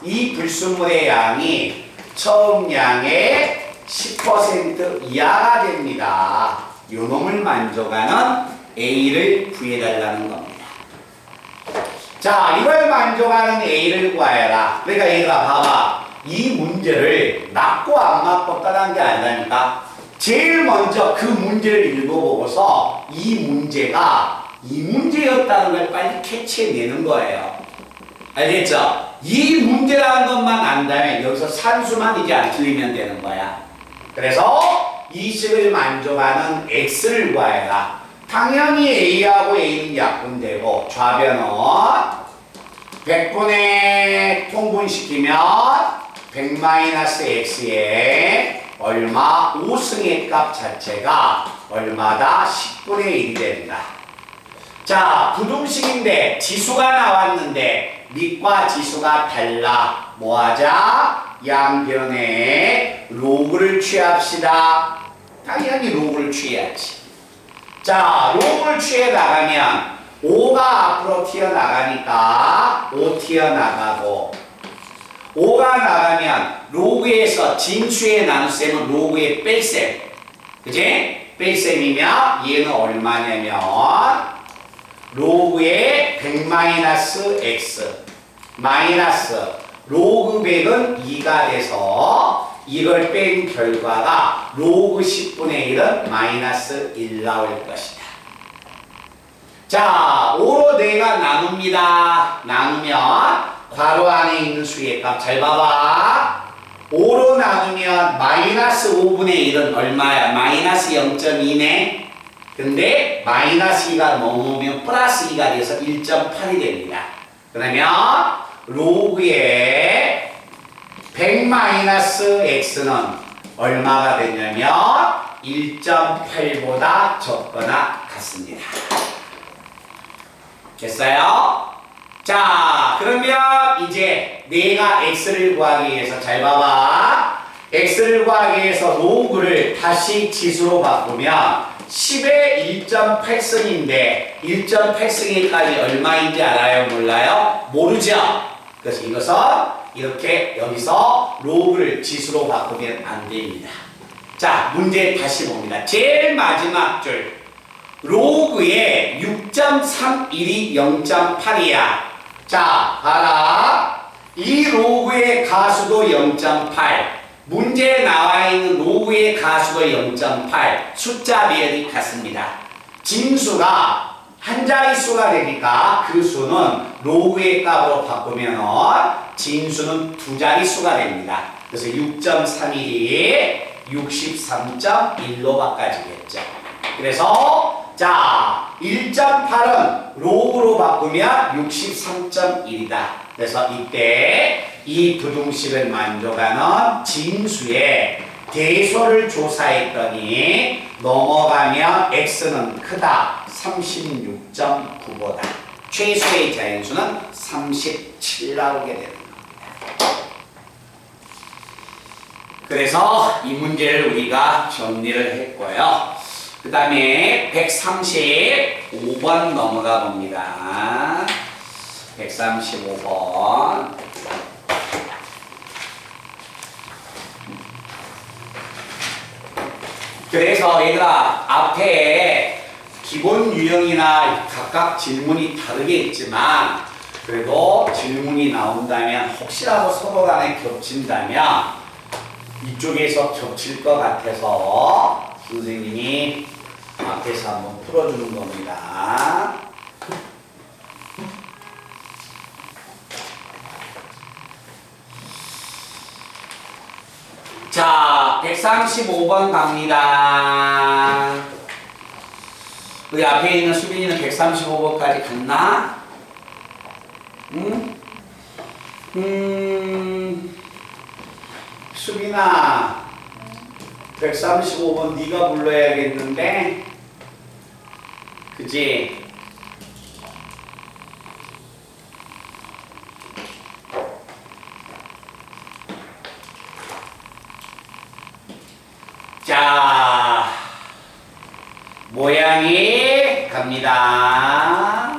이 불순물의 양이 처음 양의 10% 이하가 됩니다. 요 놈을 만족하는 A를 구해달라는 겁니다. 자, 이걸 만족하는 A를 구하여라. 그러니까 얘가 봐봐. 이 문제를 맞고 안 맞고 떠난 게 아니라니까. 제일 먼저 그 문제를 읽어보고서 이 문제가 이 문제였다는 걸 빨리 캐치해내는 거예요. 알겠죠? 이 문제라는 것만 안다면 여기서 산수만 이제 안 틀리면 되는 거야. 그래서 이 식을 만족하는 X를 구해라. 당연히 A하고 A는 약분되고 좌변은 100분의 통분시키면 100-X에 얼마? 5승의 값 자체가 얼마다? 10분의 1이 된다. 자, 부등식인데 지수가 나왔는데 밑과 지수가 달라. 뭐하자? 양변에 로그를 취합시다. 당연히 로그를 취해야지. 자, 로그를 취해 나가면 5가 앞으로 튀어나가니까 5 튀어나가고 5가 나가면 로그에서 진수의 나눗셈은 로그의 뺄셈. 그치? 뺄셈이면 얘는 얼마냐면 로그의 100-X 마이너스 로그 100은 2가 돼서 이걸 뺀 결과가 로그 10분의 1은 마이너스 1 나올 것이다. 자, 5로 내가 나눕니다. 나누면 괄호 안에 있는 수의 값 잘 봐봐. 5로 나누면 마이너스 5분의 1은 얼마야? 마이너스 0.2네. 근데 마이너스 2가 넘으면 플러스 2가 돼서 1.8이 됩니다. 그러면 로그의 100-X는 얼마가 되냐면 1.8보다 적거나 같습니다. 됐어요? 자, 그러면 이제 내가 x를 구하기 위해서 잘 봐봐. x를 구하기 위해서 로그를 다시 지수로 바꾸면 10의 1.8승인데 1.8승일까지 얼마인지 알아요? 몰라요? 모르죠? 그래서 이것은 이렇게 여기서 로그를 지수로 바꾸면 안 됩니다. 자, 문제 다시 봅니다. 제일 마지막 줄. 로그의 6.31이 0.8이야. 자, 봐라. 이 로그의 가수도 0.8. 문제에 나와 있는 로그의 가수도 0.8. 숫자 비율이 같습니다. 진수가 한 자릿수가 되니까 그 수는 로그의 값으로 바꾸면 진수는 두 자릿수가 됩니다. 그래서 6.31이 63.1로 바꿔지겠죠. 그래서 자, 1.8은 로그로 바꾸면 63.1이다. 그래서 이때 이 부등식을 만족하는 진수의 대소를 조사했더니 넘어가면 x는 크다. 36.9보다. 최소의 자연수는 37 나오게 되는 겁니다. 그래서 이 문제를 우리가 정리를 했고요. 그 다음에 135번 넘어가 봅니다. 135번. 그래서 얘들아, 앞에 기본 유형이나 각각 질문이 다르겠지만 그래도 질문이 나온다면 혹시라도 서로 간에 겹친다면 이쪽에서 겹칠 것 같아서 선생님이 앞에서 한번 풀어주는 겁니다. 자, 135번 갑니다. 우리 앞에 있는 수빈이는 135번까지 갔나? 수빈아, 135번 네가 불러야겠는데, 그지? 자, 모양이 갑니다.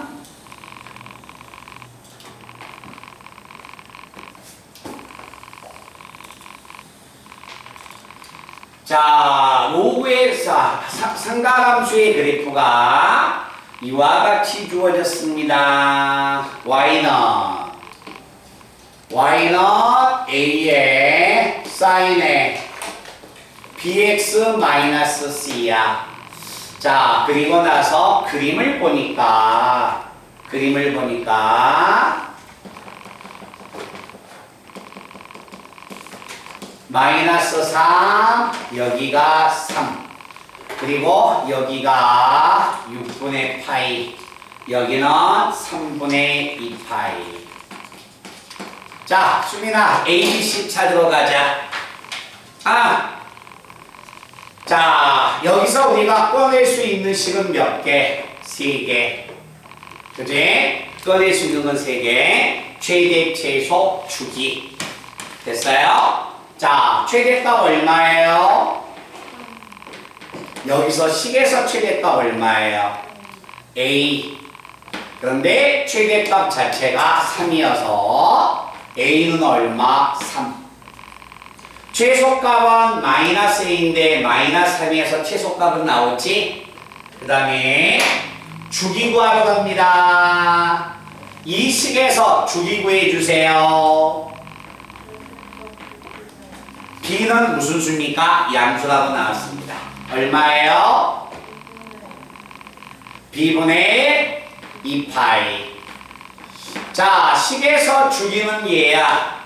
자, 로그의 상가함수의 그래프가 이와 같이 주어졌습니다. y는 a의 사인의 bx-c야. 자, 그리고 나서 그림을 보니까 마이너스 3, 여기가 3, 그리고 여기가 6분의 파이, 여기는 3분의 2파이. 자, 수민아, ABC 찾으러 가자. 자, 여기서 우리가 꺼낼 수 있는 식은 몇 개? 3개. 그지? 꺼낼 수 있는 건 3개. 최대, 최소, 주기. 됐어요? 자, 최대값 얼마예요? 여기서 식에서 최대값 얼마예요? A. 그런데 최대값 자체가 3이어서 A는 얼마? 3. 최소값은 마이너스 A인데 마이너스 3에서 최소값은 나오지? 그 다음에 주기 구하러 갑니다. 이 식에서 주기 구해주세요. B는 무슨 수입니까? 양수라고 나왔습니다. 얼마예요? B분의 2파이. 자, 식에서 주기는 얘야.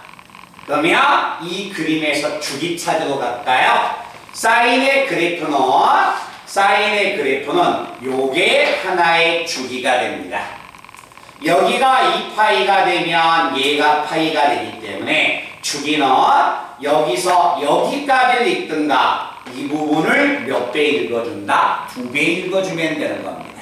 그러면 이 그림에서 주기 찾으러 갈까요? 사인의 그래프는 요게 하나의 주기가 됩니다. 여기가 2파이가 되면 얘가 파이가 되기 때문에 주기는 여기서 여기까지를 읽든가 이 부분을 몇 배 읽어준다? 2배 읽어주면 되는 겁니다.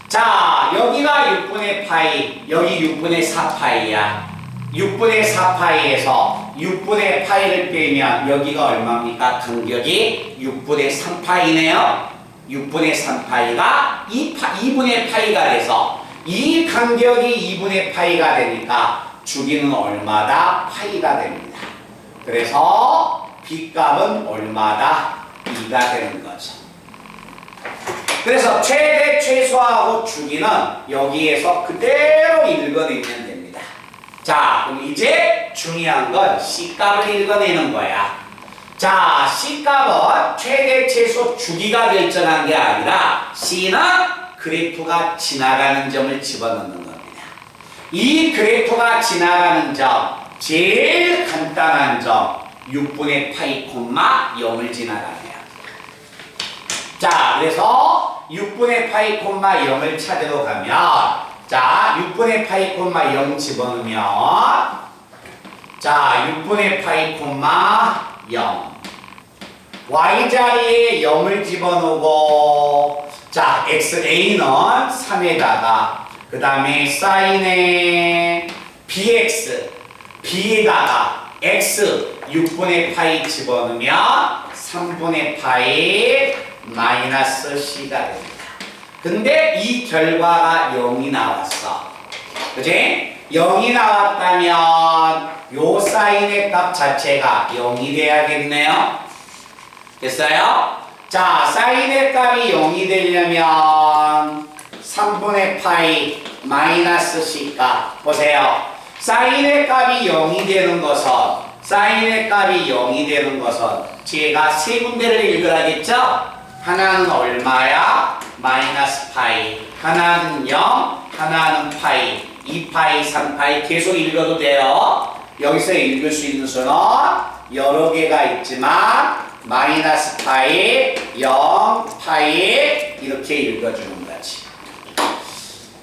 자, 여기가 6분의 파이, 여기 6분의 4파이야. 6분의 4파이에서 6분의 파이를 빼면 여기가 얼마입니까? 간격이 6분의 3파이네요. 6분의 3파이가 2분의 파이가 돼서 이 간격이 2분의 파이가 되니까 주기는 얼마다? 파이가 됩니다. 그래서 B값은 얼마다? 2가 되는 거죠. 그래서 최대, 최소하고 주기는 여기에서 그대로 읽어내면 됩니다. 자, 그럼 이제 중요한 건 C값을 읽어내는 거야. 자, C값은 최대, 최소, 주기가 결정한 게 아니라 C는 그래프가 지나가는 점을 집어넣는 겁니다. 이 그래프가 지나가는 점, 제일 간단한 점, 6분의 파이 콤마 0을 지나가네요. 자, 그래서 6분의 파이 콤마 0을 찾으러 가면, 자, 6분의 파이 콤마 0 집어넣으면, 자, 6분의 파이 콤마 0. y자리에 0을 집어넣고, 자, xa는 3에다가, 그 다음에 사인의 bx, b에다가 x 6분의 파이 집어넣으면 3분의 파이 마이너스 c가 됩니다. 근데 이 결과가 0이 나왔어. 그치? 0이 나왔다면 요 사인의 값 자체가 0이 돼야겠네요. 됐어요? 자, 사인의 값이 0이 되려면 3분의 파이 마이너스 c값 보세요. 사인의 값이 0이 되는 것은 제가 세 군데를 읽으라겠죠? 하나는 얼마야? 마이너스 파이. 하나는 0, 하나는 파이. 2파이, 3파이 계속 읽어도 돼요. 여기서 읽을 수 있는 수는 여러 개가 있지만 마이너스 파이, 0, 파이 이렇게 읽어주는 거지.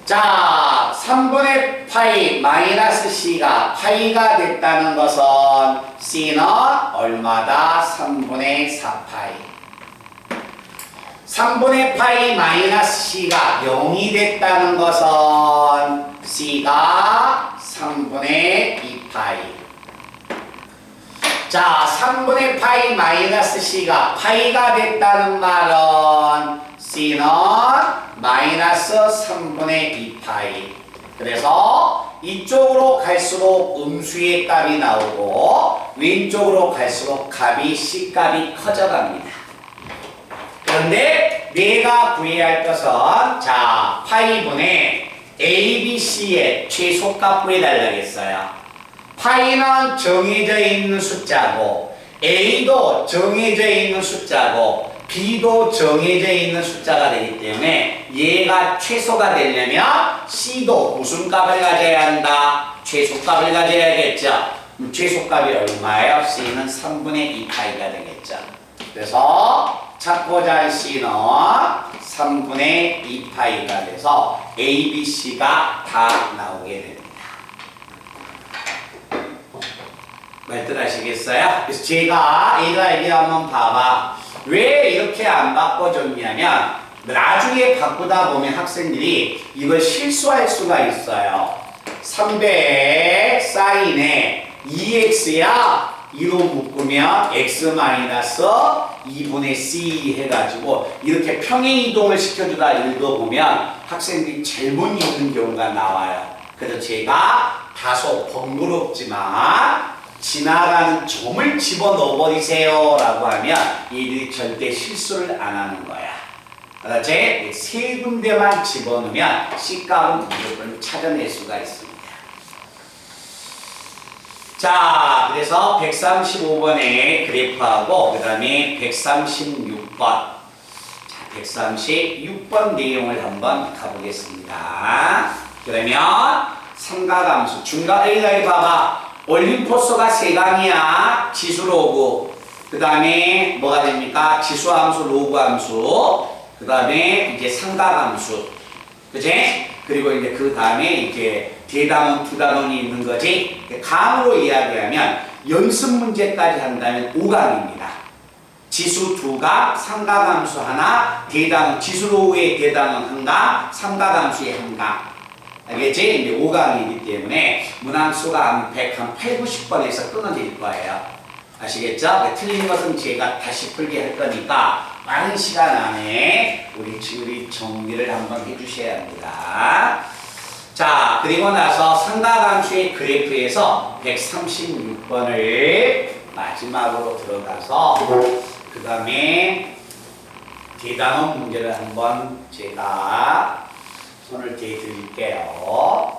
자, 3분의 파이 마이너스 c가 파이가 됐다는 것은 c는 얼마다? 3분의 4파이. 3분의 파이 마이너스 c가 0이 됐다는 것은 c가 3분의 2파이. 자, 3분의 파이 마이너스 c가 파이가 됐다는 말은 c는 마이너스 3분의 2파이. 그래서 이쪽으로 갈수록 음수의 값이 나오고 왼쪽으로 갈수록 값이 c값이 커져갑니다. 그런데 내가 구해야 할 것은 자, 파이분의 ABC의 최소값 구해달라고 했어요. 파이는 정해져 있는 숫자고 A도 정해져 있는 숫자고 B도 정해져 있는 숫자가 되기 때문에 얘가 최소가 되려면 C도 무슨 값을 가져야 한다? 최소값을 가져야겠죠. 최소값이 얼마예요? C는 3분의 2파이가 되겠죠. 그래서 찾고자 할 C는 3분의 2파이가 돼서 A, B, C가 다 나오게 됩니다. 말들 하시겠어요? 그래서 제가 여기 한번 봐봐. 왜 이렇게 안 바꿔줬냐면 나중에 바꾸다 보면 학생들이 이걸 실수할 수가 있어요. 300 사인에 2x야 2로 묶으면 x-2분의 c 해가지고 이렇게 평행 이동을 시켜주다 읽어보면 학생들이 잘못 읽는 경우가 나와요. 그래서 제가 다소 번거롭지만 지나가는 점을 집어넣어버리세요 라고 하면 얘들이 절대 실수를 안 하는 거야. 그렇지? 세 군데만 집어넣으면 C값은 무조건 찾아낼 수가 있습니다. 자, 그래서 135번의 그래프하고 그 다음에 136번 자, 136번 내용을 한번 가보겠습니다. 그러면 삼각함수 중간에 봐봐. 올림포스가 세강이야. 지수로그. 그 다음에 뭐가 됩니까? 지수함수, 로그함수. 그 다음에 이제 삼각함수. 그치? 그리고 이제 그 다음에 이제 대단원, 부단원이 있는 거지. 감으로 이야기하면 연습 문제까지 한다면 5강입니다. 지수 두 각, 삼각함수 하나, 대당 지수로의 대당은 한 각, 삼각함수의 한 각. 알겠지? 이제 5강이기 때문에 문항수가 한 100, 한 8, 90번에서 끊어질 거예요. 아시겠죠? 틀린 것은 제가 다시 풀게 할 거니까 빠른 시간 안에 우리 정리를 한번 해주셔야 합니다. 자, 그리고 나서 삼각함수의 그래프에서 136번을 마지막으로 들어가서 그 다음에 대단원 문제를 한번 제가 손을 대 드릴게요.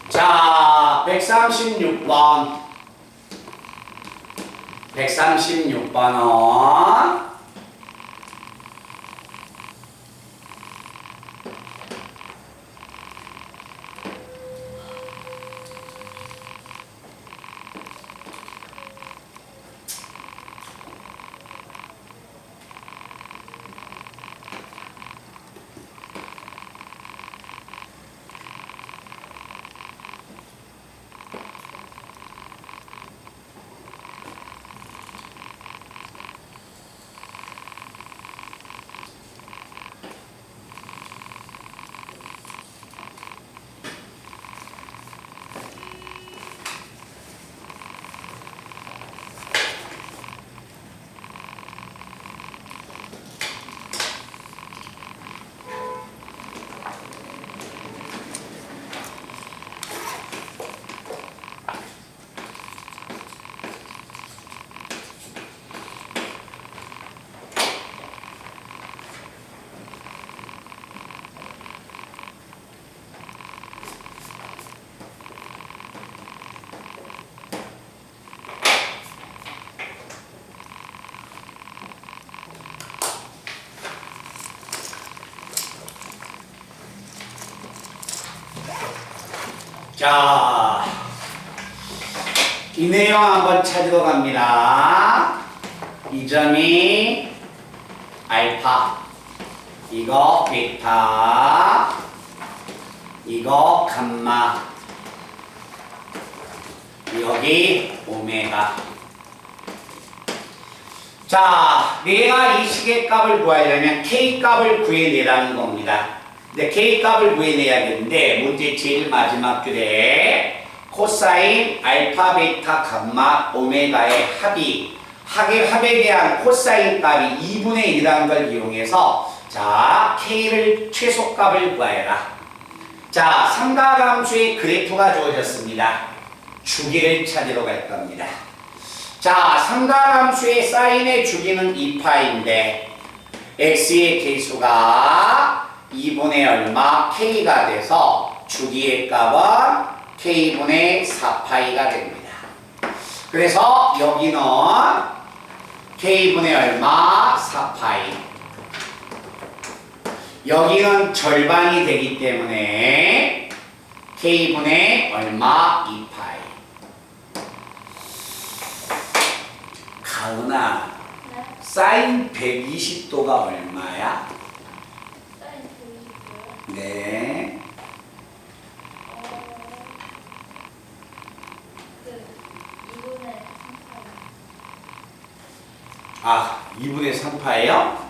자, 136번. 136번은 자, 이 내용 한번 찾으러 갑니다. 이 점이 알파, 이거 베타, 이거 감마, 여기 오메가. 자, 내가 이 식의 값을 구하려면 K 값을 구해내라는 겁니다. 근데 K 값을 구해내야겠는데 문제 제일 마지막 줄에 코사인 알파, 베타, 감마, 오메가의 합에 대한 코사인 값이 2분의 1이라는 걸 이용해서 자, K를 최소값을 구하여라. 자, 삼각함수의 그래프가 주어졌습니다. 주기를 찾으러 갈 겁니다. 자, 삼각함수의 사인의 주기는 2파인데 x의 계수가 2분의 얼마 k가 돼서 주기의 값은 k분의 4파이가 됩니다. 그래서 여기는 k분의 얼마 4파이, 여기는 절반이 되기 때문에 k분의 얼마 2파이. 가은아, 네? 사인 120도가 얼마야? 사인 120도요? 네. 그 2분의 3파이. 아, 2분의 3파예요?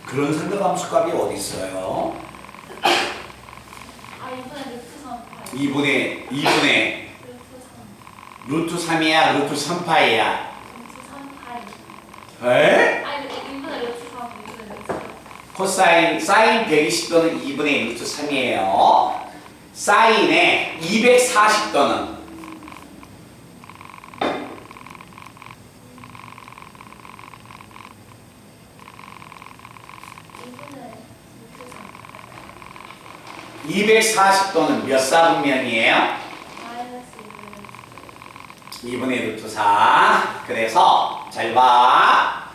그런 삼각함수 값이 어디 있어요? 아 2분의 루트 3파이. 2분의 루트 3. 루트 3이야, 루트 3파이야. 루트 3파이. 에? 아니 2분의 루트 3. 2분의 루트 3. 코사인, 사인 120도는 2분의 루트 3이에요. 사인의 240도는 240도는 몇 사분면이에요? 마이너스 2분의 루트 4. 그래서 잘 봐.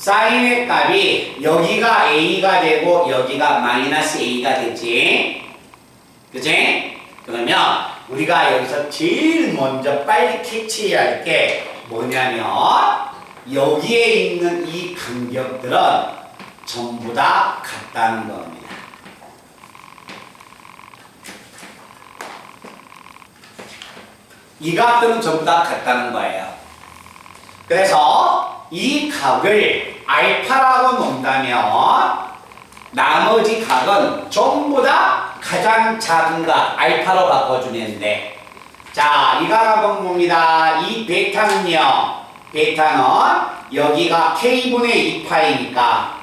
사인의 값이 여기가 a가 되고 여기가 마이너스 a가 되지. 그치? 그러면 우리가 여기서 제일 먼저 빨리 캐치해야 할 게 뭐냐면 여기에 있는 이 간격들은 전부 다 같다는 겁니다. 이 값들은 전부 다 같다는 거예요. 그래서 이 각을 알파라고 놓는다면 나머지 각은 전부 다 가장 작은 각 알파로 바꿔주면 돼. 자, 이 각은 뭡니다. 이 베타는요. 베타는 여기가 k분의 2파이니까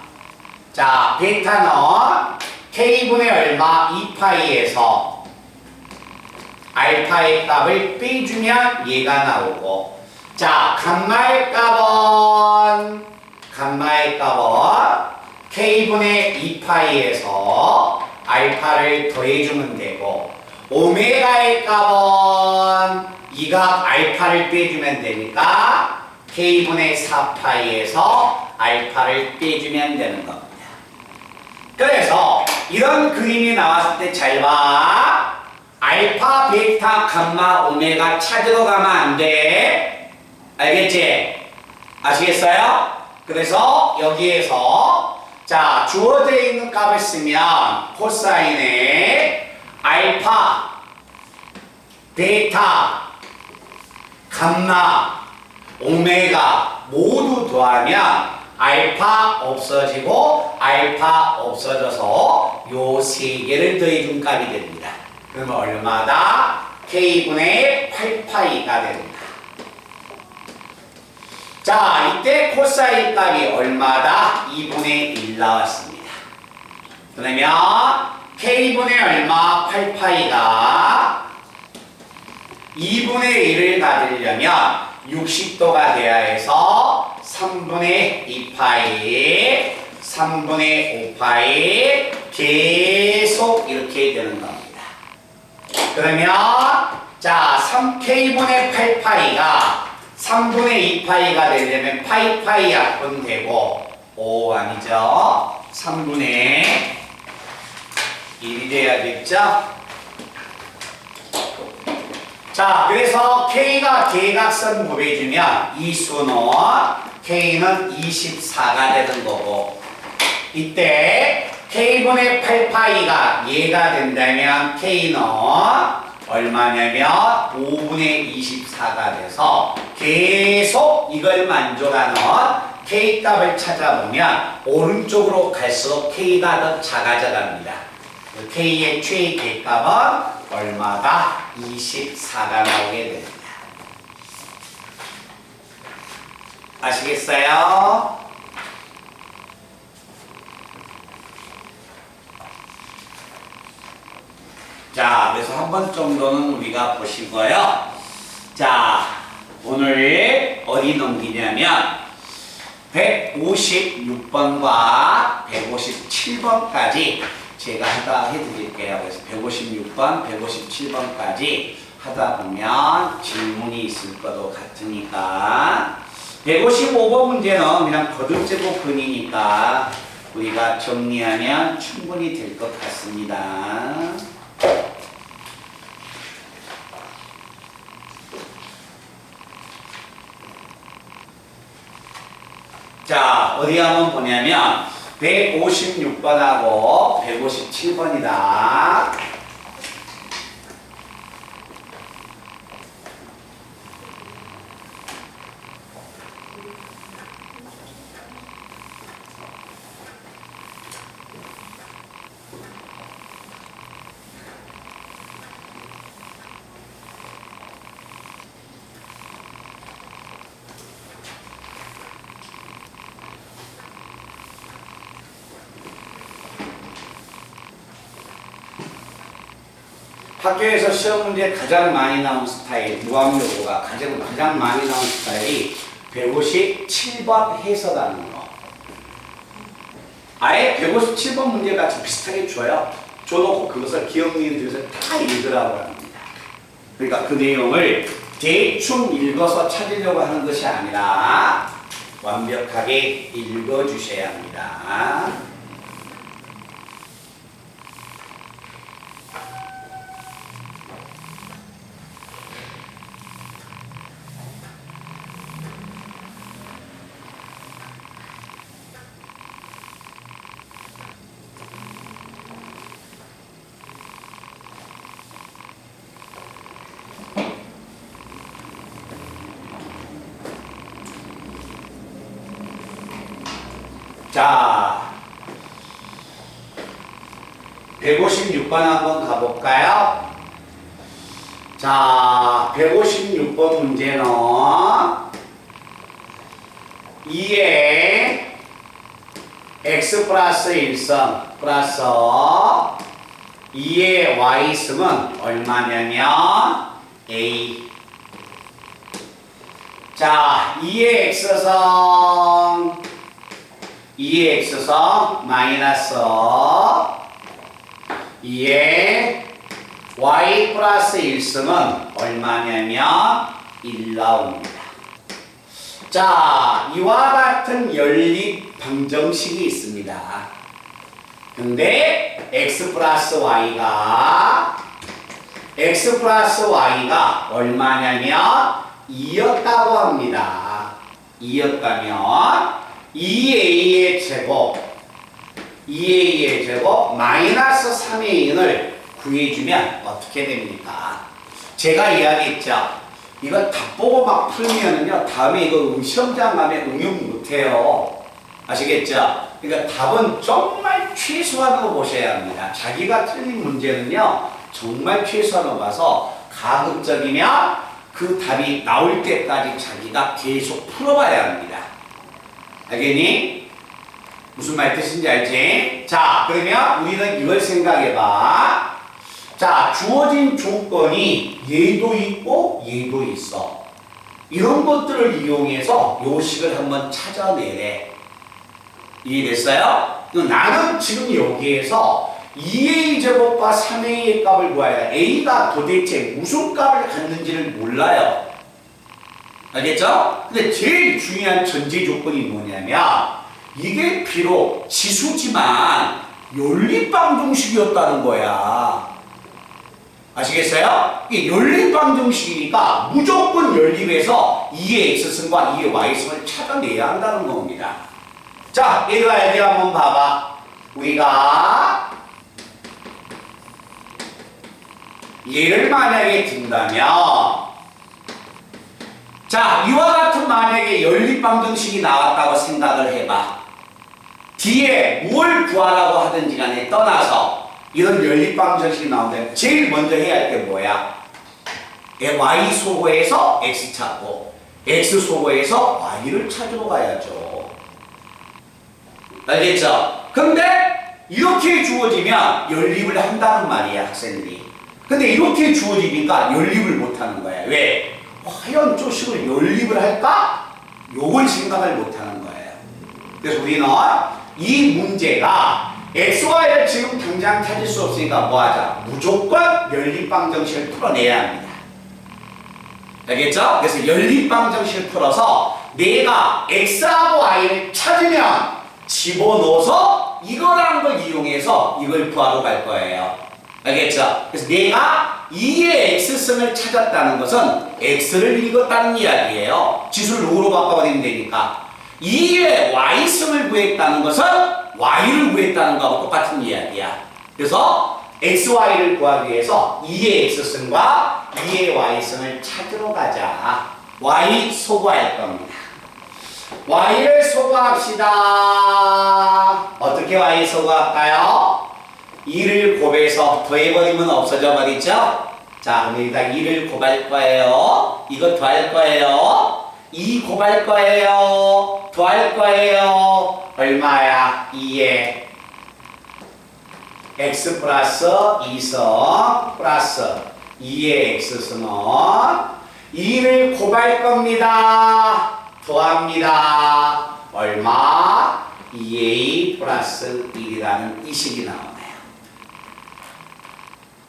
자, 베타는 k분의 얼마 2파이에서 알파의 값을 빼주면 얘가 나오고 자, 감마의 값은 k분의 2파이에서 알파를 더해주면 되고 오메가의 값은 이 값 알파를 빼주면 되니까 k분의 4파이에서 알파를 빼주면 되는 겁니다. 그래서 이런 그림이 나왔을 때 잘 봐. 알파, 베타, 감마, 오메가 찾으러 가면 안 돼. 알겠지? 아시겠어요? 그래서 여기에서 자 주어져 있는 값을 쓰면 코사인에 알파, 베타, 감마, 오메가 모두 더하면 알파 없어지고 알파 없어져서 요 세 개를 더해준 값이 됩니다. 그러면 얼마다? k분의 8파이가 됩니다. 자, 이때 코사인 값이 얼마다? 2분의 1 나왔습니다. 그러면 k분의 얼마? 8파이가 2분의 1을 받으려면 60도가 돼야 해서 3분의 2파이, 3분의 5파이 계속 이렇게 되는 겁니다. 그러면 자 3k분의 8파이가 3분의 2파이가 되려면 파이 약분 되고 오 아니죠? 3분의 1이 돼야겠죠? 자 그래서 K가 대각선 곱해주면 이 수는 K는 24가 되는 거고 이때 K분의 8파이가 얘가 된다면 K는 얼마냐면 5분의 24가 돼서 계속 이걸 만족하는 K값을 찾아보면 오른쪽으로 갈수록 K가 더 작아져 갑니다. K의 최대값은 얼마다? 24가 나오게 됩니다. 아시겠어요? 자, 그래서 한 번 정도는 우리가 보시고요. 자, 오늘 어디 넘기냐면 156번과 157번까지 제가 하다 해드릴게요. 그래서 156번, 157번까지 하다 보면 질문이 있을 것도 같으니까 155번 문제는 그냥 거듭제곱근이니까 우리가 정리하면 충분히 될 것 같습니다. 자, 어디 한번 보냐면 156번하고 157번이다. 학교에서 시험 문제 가장 많이 나온 스타일, 무함요구가 가장 많이 나온 스타일이 157번 해석하는 거. 아예 157번 문제 같이 비슷하게 줘요. 줘놓고 그것을 기억 니은 중에서 다 읽으라고 합니다. 그러니까 그 내용을 대충 읽어서 찾으려고 하는 것이 아니라 완벽하게 읽어주셔야 합니다. 자, 156번 한번 가볼까요? 자, 156번 문제는 2에 x 플러스 1승 플러스 2의 y승은 얼마냐면 a. 자, 2의 x승 2의 x승 마이너스 2의 y 플러스 1승은 얼마냐면 1 나옵니다. 자, 이와 같은 연립 방정식이 있습니다. 근데 x 플러스 y가 얼마냐면 2였다고 합니다. 2였다면 2a의 제곱 마이너스 3a를 구해주면 어떻게 됩니까? 제가 이야기했죠. 이거 답 보고 막 풀면은요, 다음에 이거 시험장 가면 응용 못해요. 아시겠죠? 그러니까 답은 정말 최소한으로 보셔야 합니다. 자기가 틀린 문제는요, 정말 최소한으로 봐서 가급적이면 그 답이 나올 때까지 자기가 계속 풀어봐야 합니다. 알겠니? 무슨 말 뜻인지 알지? 자, 그러면 우리는 이걸 생각해봐. 자, 주어진 조건이 얘도 있고 얘도 있어. 이런 것들을 이용해서 요식을 한번 찾아내래. 이해됐어요? 나는 지금 여기에서 2a 제곱과 3a의 값을 구해야 돼. a가 도대체 무슨 값을 갖는지를 몰라요. 알겠죠? 근데 제일 중요한 전제 조건이 뭐냐면 이게 비록 지수지만 연립방정식이었다는 거야. 아시겠어요? 이게 연립방정식이니까 무조건 연립해서 2의 x승과 2의 y승을 찾아내야 한다는 겁니다. 자, 얘들아 여기 한번 봐봐. 우리가 얘를 만약에 든다면, 자, 이와 같은 만약에 연립방정식이 나왔다고 생각을 해봐. 뒤에 뭘 구하라고 하든지 간에 떠나서 이런 연립방정식이 나오는데 제일 먼저 해야 할 게 뭐야? y 소거에서 x 찾고 x 소거에서 y를 찾으러 가야죠. 알겠죠? 근데 이렇게 주어지면 연립을 한다는 말이야, 학생들이. 근데 이렇게 주어지니까 연립을 못하는 거야. 왜? 과연 조식을 연립을 할까? 요걸 생각을 못하는 거예요. 그래서 우리는 이 문제가 xy를 지금 당장 찾을 수 없으니까 뭐 하자? 무조건 연립방정식을 풀어내야 합니다. 알겠죠? 그래서 연립방정식을 풀어서 내가 x하고 y를 찾으면 집어넣어서 이거라는 걸 이용해서 이걸 구하러 갈 거예요. 알겠죠? 그래서 내가 2의 x승을 찾았다는 것은 x를 읽었다는 이야기예요. 지수를 로로 바꿔버리면 되니까. 2의 y승을 구했다는 것은 y를 구했다는 거하고 똑같은 이야기야. 그래서 xy를 구하기 위해서 2의 x승과 2의 y승을 찾으러 가자. y 소거할 겁니다. y를 소거합시다. 어떻게 y 소거할까요? 2를 곱해서 더해버리면 없어져 버리죠? 자, 그럼 여기다 2를 곱할 거예요. 이거 더할 거예요. 2 곱할 거예요. 더할 거예요. 얼마야? 2에 x 플러스 2성 플러스 2의 x승은 2를 곱할 겁니다. 더합니다. 얼마? 2a 플러스 1이라는 이 식이 나오네요.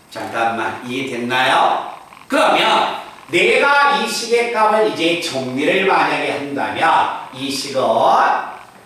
잠깐만, 이해됐나요? 그러면 내가 이 식의 값을 이제 정리를 만약에 한다면 이 식은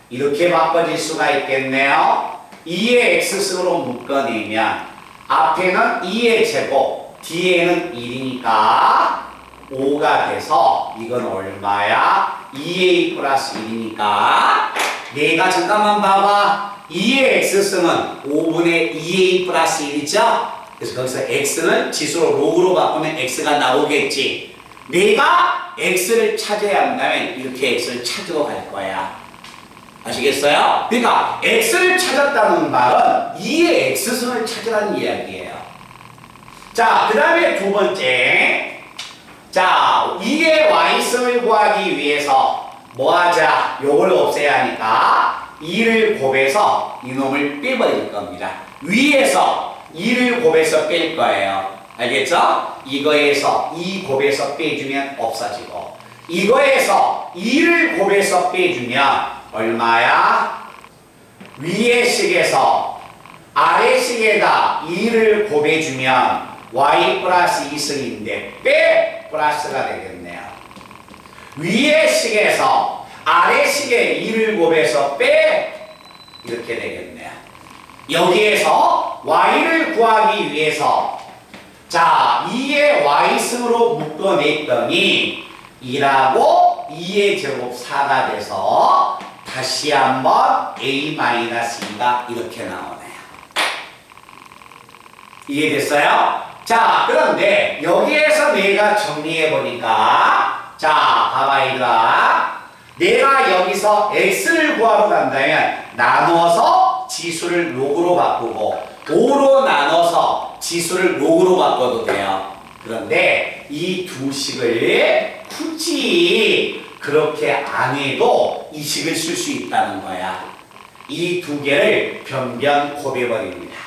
이렇게 바꿔질 수가 있겠네요. 2의 x승으로 묶어내면 앞에는 2의 제곱, 뒤에는 1이니까 5가 돼서 이건 얼마야? 2a 플러스 1이니까 내가 잠깐만 봐봐. 2의 x승은 5분의 2a 플러스 1이죠? 그래서 거기서 x는 지수로 로그로 바꾸면 x가 나오겠지. 내가 x를 찾아야 한다면 이렇게 x를 찾으러 갈 거야. 아시겠어요? 그러니까 x를 찾았다는 말은 2의 x승을 찾으라는 이야기예요. 자, 그 다음에 두 번째. 자, 2의 y승을 구하기 위해서 뭐 하자? 요걸 없애야 하니까 2를 곱해서 이놈을 빼버릴 겁니다. 위에서 2를 곱해서 뺄 거예요. 알겠죠? 이거에서 2 곱해서 빼주면 없어지고 이거에서 2를 곱해서 빼주면 얼마야? 위의 식에서 아래 식에다 2를 곱해주면 y 플러스 2승인데 빼 플러스가 되겠네요. 위의 식에서 아래 식에 2를 곱해서 빼 이렇게 되겠네요. 여기에서 y를 구하기 위해서 자 2의 y승으로 묶어냈더니 2라고 2의 제곱 4가 돼서 다시 한번 a-2가 이렇게 나오네요. 이해됐어요? 자, 그런데 여기에서 내가 정리해보니까 자, 봐봐 얘들아. 내가 여기서 x를 구하러 간다면 나눠서 지수를 로그로 바꾸고 5로 나눠서 지수를 로그로 바꿔도 돼요. 그런데 이 두 식을 굳이 그렇게 안 해도 이 식을 쓸 수 있다는 거야. 이 두 개를 변변 곱해버립니다.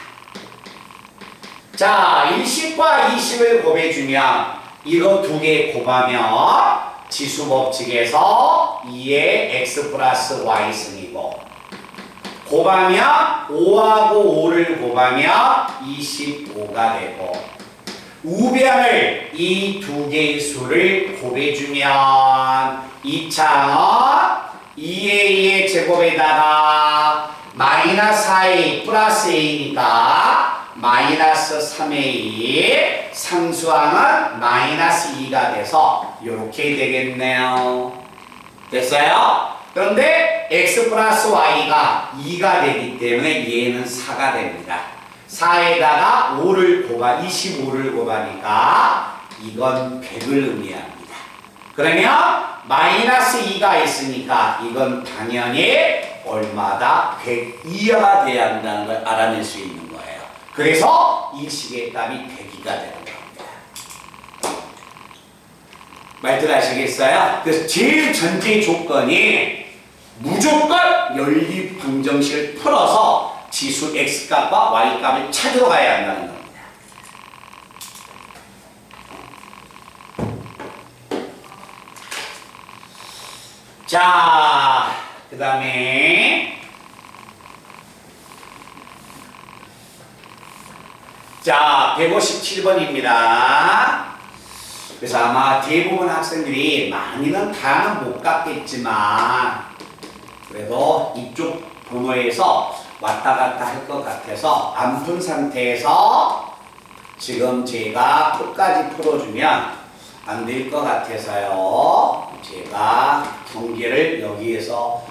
자, 1식과 2식을 곱해주면 이거 두 개 곱하면 지수 법칙에서 2의 x 플러스 y승이고 곱하면 5하고 5를 곱하면 25가 되고 우변을 이 두 개의 수를 곱해주면 이 차는 2a의 제곱에다가 마이너스 4a 플러스 a니까 마이너스 3a 상수항은 마이너스 2가 돼서 이렇게 되겠네요. 됐어요? 그런데 x 플러스 y가 2가 되기 때문에 얘는 4가 됩니다. 4에다가 5를 곱하 25를 곱하니까 이건 100을 의미합니다. 그러면 마이너스 2가 있으니까 이건 당연히 얼마다 102가 돼야 한다는 걸 알아낼 수 있는 거예요. 그래서 이 식의 값이 102가 되는 겁니다. 말들 아시겠어요? 그래서 제일 전제 조건이 무조건 연립 방정식을 풀어서 지수 x값과 y값을 찾으러 가야 한다는 겁니다. 자, 그 다음에 자, 157번입니다. 그래서 아마 대부분 학생들이 많이는 다는 못 갔겠지만 그래도 이쪽 번호에서 왔다 갔다 할 것 같아서 안 푼 상태에서 지금 제가 끝까지 풀어주면 안 될 것 같아서요. 제가 경계를 여기에서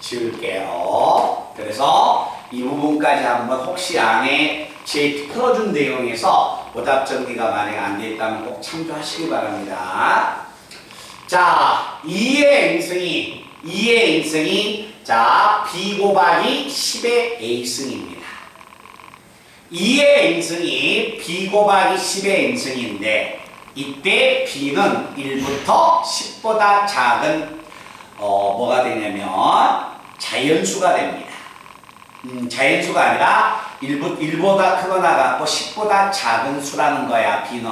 지을게요. 그래서 이 부분까지 한번 혹시 안에 제 풀어준 내용에서 오답 정리가 만약 안 됐다면 꼭 참조하시기 바랍니다. 자, 2의 n승이 자, b 곱하기 10의 a승입니다. 2의 n승이 b 곱하기 10의 n승인데 이때 b는 1부터 10보다 작은 뭐가 되냐면 자연수가 됩니다. 자연수가 아니라 1보다 크거나 같고 10보다 작은 수라는 거야, b는.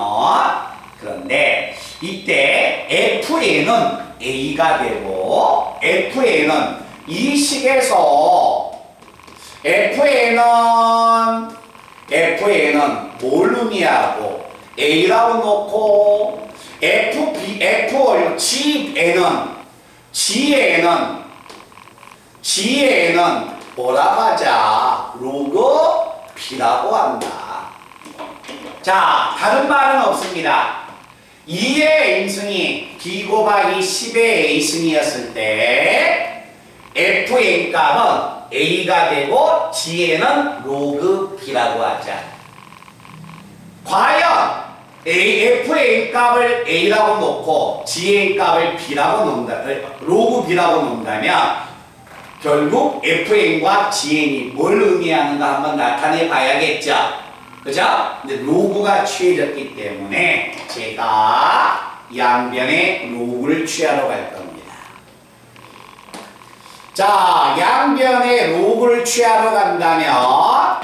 그런데 이때 fn은 a가 되고 fn은 이 식에서 fn은 뭘 의미하고 a라고 놓고 gn은 지혜는 뭐라고 하자? 로그 B라고 한다. 자, 다른 말은 없습니다. 2의 n승이 B 곱하기 10의 a승이었을 때 fn 값은 a가 되고 지혜는 로그 B라고 하자. 과연 fn 값을 a라고 놓고 gn 값을 b라고 놓는다, 로그 b라고 놓는다면 결국 fn과 gn이 뭘 의미하는가 한번 나타내 봐야겠죠. 그죠? 근데 로그가 취해졌기 때문에 제가 양변에 로그를 취하러 갈 겁니다. 자, 양변에 로그를 취하러 간다면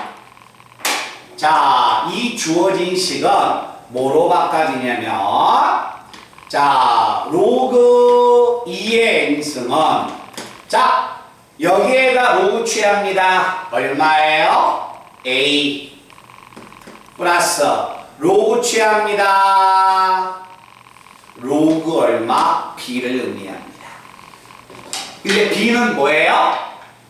자, 이 주어진 식은 뭐로 바꿔지냐면 자, 로그 2의 n승은 자, 여기에다 로그 취합니다. 얼마예요? a 플러스 로그 취합니다. 로그 얼마? b를 의미합니다. 근데 b는 뭐예요?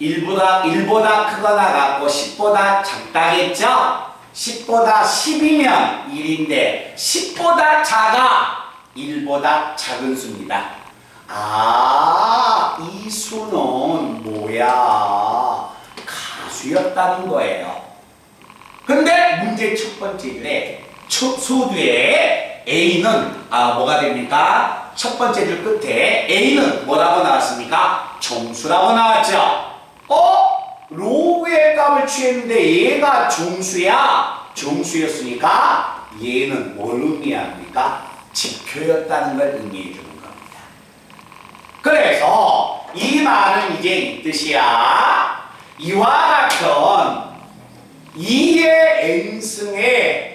1보다 크거나 같고 10보다 작다겠죠? 10보다 10이면 1인데 10보다 작아 1보다 작은 수입니다. 아, 이 수는 뭐야? 가수였다는 거예요. 근데 문제 첫 번째 수 뒤에 A는 뭐가 됩니까? 첫 번째 줄 끝에 A는 뭐라고 나왔습니까? 정수라고 나왔죠. 로그의 값을 취했는데 얘가 정수야. 정수였으니까 얘는 뭘 의미합니까? 지표였다는 걸 의미해 주는 겁니다. 그래서 이 말은 이제 이 뜻이야. 이와 같은 2의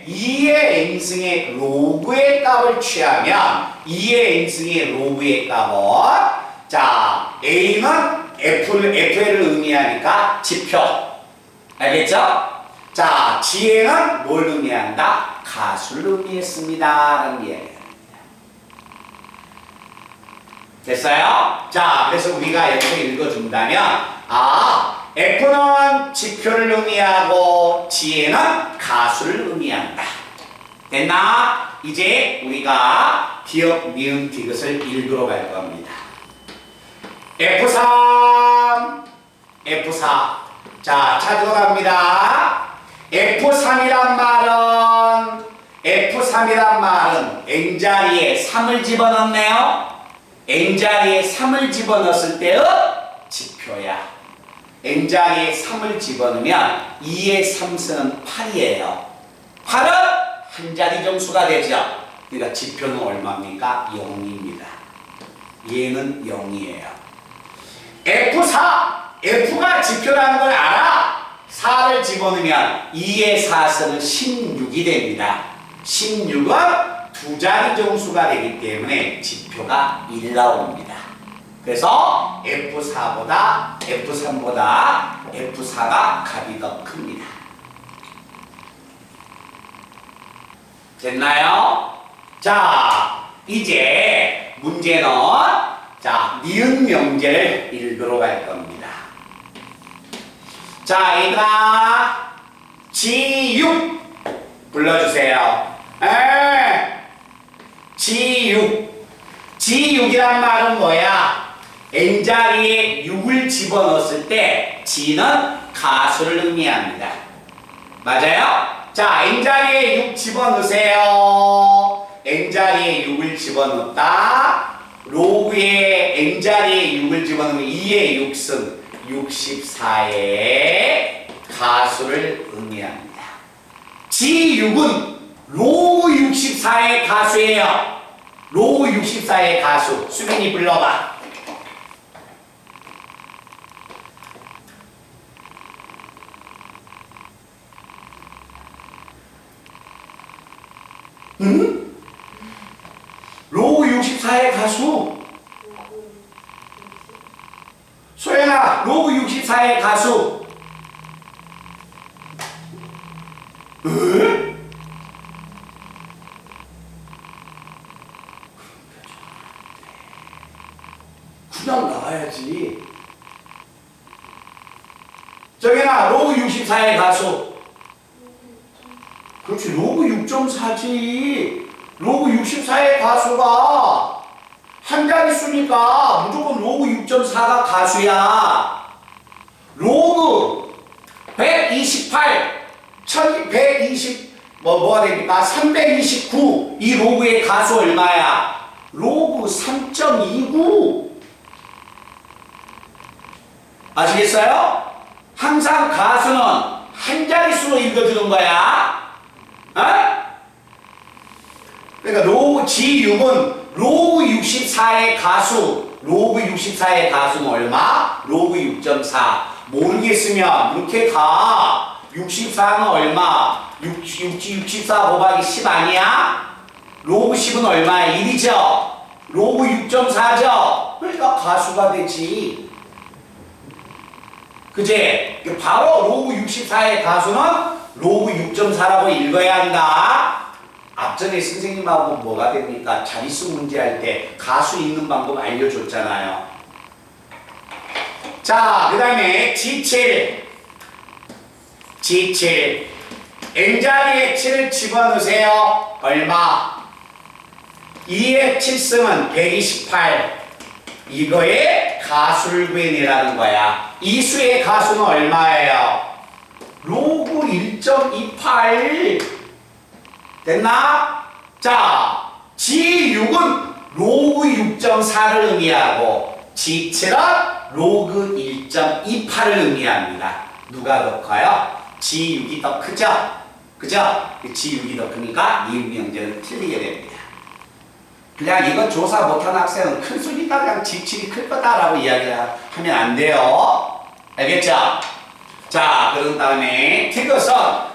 n승의 로그의 값을 취하면 2의 n승의 로그의 값은 자, a는 FL을 의미하니까 지표. 알겠죠? 자, 지혜는 뭘 의미한다? 가수를 의미했습니다. 라는 이야기입니다. 됐어요? 자, 그래서 우리가 여기서 읽어준다면 F는 지표를 의미하고 지혜는 가수를 의미한다. 됐나? 이제 우리가 디귿, 니은, 디귿을 읽으러 갈 겁니다. F3, F4. 자, 찾으러 갑니다. F3이란 말은 N자리에 3을 집어넣네요. N자리에 3을 집어넣었을 때의 지표야. N자리에 3을 집어넣으면 2의 3승은 8이에요. 8은 한 자리 정수가 되죠. 그러니까 지표는 얼마입니까? 0입니다. 얘는 0이에요. F4, F가 지표라는 걸 알아. 4를 집어넣으면 2의 4승은 16이 됩니다. 16은 두 자리 정수가 되기 때문에 지표가 1 나옵니다. 그래서 F3보다 F4가 값이 더 큽니다. 됐나요? 자, 이제 문제는 자, 니은 명제를 읽으러 갈 겁니다. 자, 얘들아, G6 불러주세요. G6이란 말은 뭐야? N자리에 6을 집어넣었을 때 G는 가수를 의미합니다. 맞아요? 자, N자리에 6 집어넣으세요. N자리에 6을 집어넣었다. 로그에 N자리에 6을 집어넣으면 2의 6승 64의 가수를 의미합니다. G6은 로그 64의 가수예요. 로그 64의 가수. 수빈이 불러봐. 응? 로그 64의 가수. 소연아, 로그 64의 가수. 응? 그냥 6.4지. 정현아, 로그 64의 가수. 그렇지, 로그 6.4지. 로그 64의 가수가 한 자릿수니까 무조건 로그 6.4가 가수야. 로그 128, 1120, 뭐가 됩니까? 329. 이 로그의 가수 얼마야? 로그 3.29. 아시겠어요? 항상 가수는 한 자릿수로 읽어주는 거야. 어? 그러니까 로그 G6은 로그 64의 가수. 로그 64의 가수는 얼마? 로그 6.4. 모르겠으면 이렇게 가. 64는 얼마? 64 곱하기 10 아니야? 로그 10은 얼마야? 1이죠? 로그 6.4죠? 그러니까 가수가 되지. 그제? 바로 로그 64의 가수는 로그 6.4라고 읽어야 한다. 앞전에 선생님하고 뭐가 됩니까? 자릿수 문제 할 때 가수 읽는 방법 알려줬잖아요. 자, 그 다음에 G7. G7. N자리에 7을 집어넣으세요. 얼마? 2의 7승은 128. 이거의 가수를 구해내라는 거야. 이 수의 가수는 얼마예요? 로그 1.28. 됐나? 자, G6은 로그 6.4를 의미하고 G7은 로그 1.28을 의미합니다. 누가 더 커요? G6이 더 크죠? 그죠? G6이 더 크니까 이 명제는 틀리게 됩니다. 그냥 이거 조사 못한 학생은 큰 수니까 그냥 G7이 클 거다라고 이야기를 하면 안 돼요. 알겠죠? 자, 그런 다음에 디귿은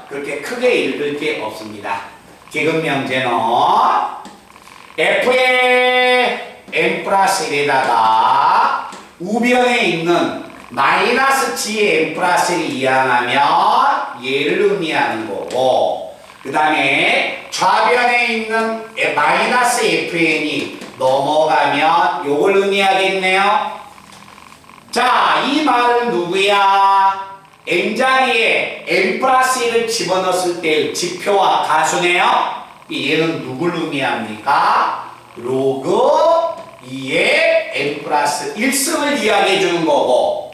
그렇게 크게 읽을 게 없습니다. 디귿 명제는 F의 n 플러스 1에다가 우변에 있는 마이너스 G의 n 플러스 1을 이항하면 얘를 의미하는 거고, 그 다음에 좌변에 있는 마이너스 FN이 넘어가면 요걸 의미하겠네요. 자, 이 말은 누구야? n자리에 n 플러스 1을 집어넣었을 때의 지표와 가수네요. 얘는 누굴 의미합니까? 로그 2의 n 플러스 1승을 이야기해 주는 거고,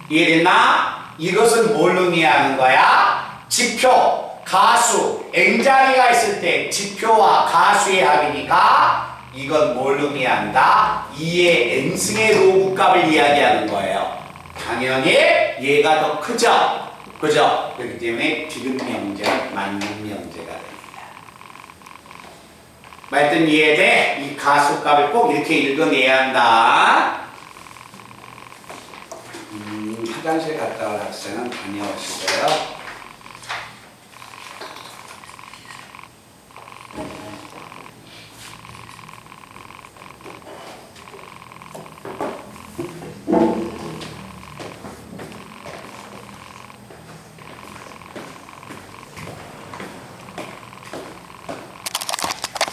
이해됐나? 이것은 뭘 의미하는 거야? 지표, 가수, n자리가 있을 때 지표와 가수의 합이니까 이건 뭘 의미한다? 2의 n승의 로그 값을 이야기하는 거예요. 당연히 얘가 더 크죠? 그죠? 그렇기 때문에 디귿 명제는 맞는 명제가 됩니다. 말든 이해돼? 이 가수값을 꼭 이렇게 읽어내야 한다. 화장실 갔다 올 학생은 다녀오시고요.